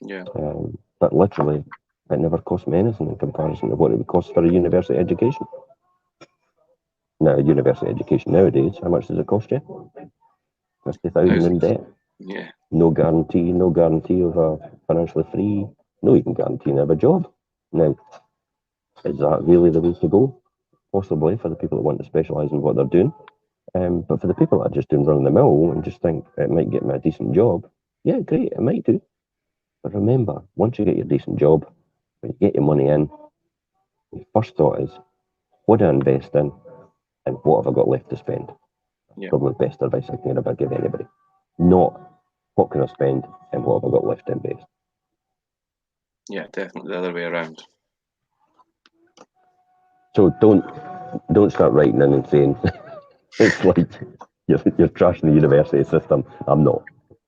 Yeah. But literally, it never cost me anything in comparison to what it would cost for a university education. Now, university education nowadays, how much does it cost you? 50,000 in debt. Yeah. No guarantee of a financially free, no even guarantee to have a job. Now, is that really the way to go? Possibly for the people that want to specialise in what they're doing. But for the people that are just doing run of the mill and just think it might get me a decent job, yeah, great, it might do. But remember, once you get your decent job, when you get your money in, your first thought is, what do I invest in and what have I got left to spend? Yeah. Probably the best advice I can ever give anybody. Not what can I spend and what have I got left to invest. Yeah, definitely the other way around. So don't start writing in and saying it's like you're trashing the university system. I'm not.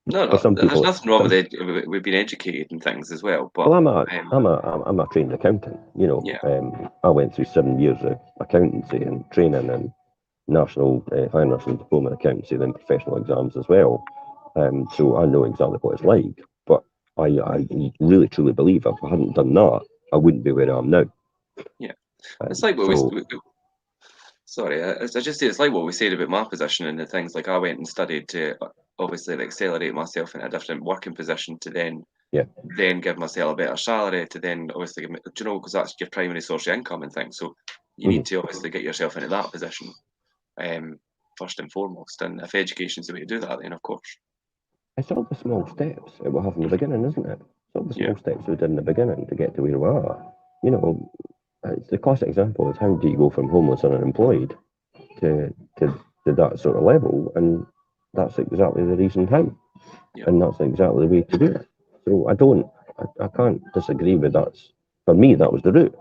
No, For some there's people, nothing wrong with it. We've been educated and things as well. But well, I'm a trained accountant. You know, Yeah. I went through 7 years of accountancy and training and national higher national diploma in accountancy, then professional exams as well. So I know exactly what it's like. But I really truly believe if I hadn't done that, I wouldn't be where I am now. Yeah. It's like what so, sorry, I just say it's like what we said about my position and the things. Like I went and studied to obviously accelerate myself in a different working position to then give myself a better salary to then obviously do you know, because that's your primary source of income and things. So you need to obviously get yourself into that position first and foremost. And if education's the way to do that, then of course. It's all the small steps that we have in the beginning, isn't it? It's all the small steps we did in the beginning to get to where we are. You know, it's the classic example is how do you go from homeless and unemployed to that sort of level, and that's exactly the reason how, and that's exactly the way to do it. So I can't disagree with that. For me, that was the route.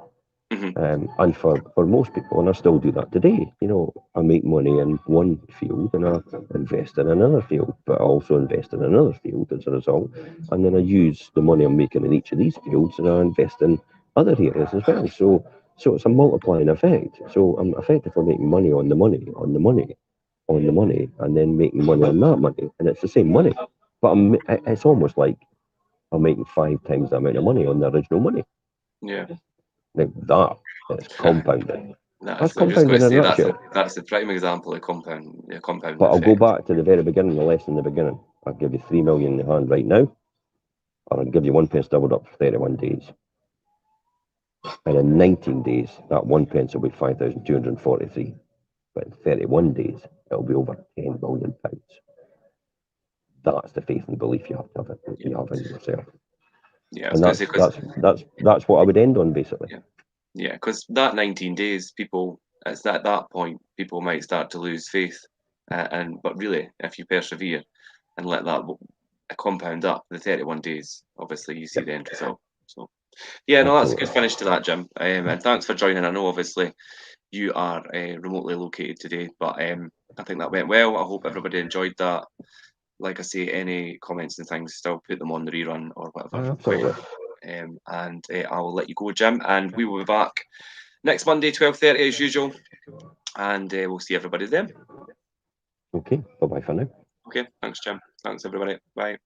And for most people, and I still do that today, you know, I make money in one field and I invest in another field, but I also invest in another field as a result. And then I use the money I'm making in each of these fields and I invest in other areas as well. So it's a multiplying effect. So I'm effectively making money on the money, on the money, on the money, and then making money on that money. And it's the same money. But it's almost like I'm making 5 times the amount of money on the original money. Yeah. Like that is compounding. That's compounding in a nutshell. That's the prime example of compound But I'll go effect. back to the very beginning, the lesson in the beginning. I'll give you 3 million in the hand right now, or I'll give you 1 pence doubled up for 31 days. And in 19 days, that 1 pence will be 5,243. But in 31 days, it'll be over 10 million pounds. That's the faith and belief you have to have, you have in yourself. Yeah, and that's what I would end on, basically. Yeah, because that 19 days, it's at that point, people might start to lose faith. But really, if you persevere and let that compound up, the 31 days, obviously you see the end result. So, yeah, no, that's a good finish to that, Jim. And thanks for joining. I know, obviously, you are remotely located today, but I think that went well. I hope everybody enjoyed that. Like I say, any comments and things, still put them on the rerun or whatever. Absolutely. And I will let you go, Jim, and we will be back next Monday, 12:30 as usual, and we'll see everybody then. Okay, bye-bye for now. Okay, thanks, Jim. Thanks, everybody. Bye.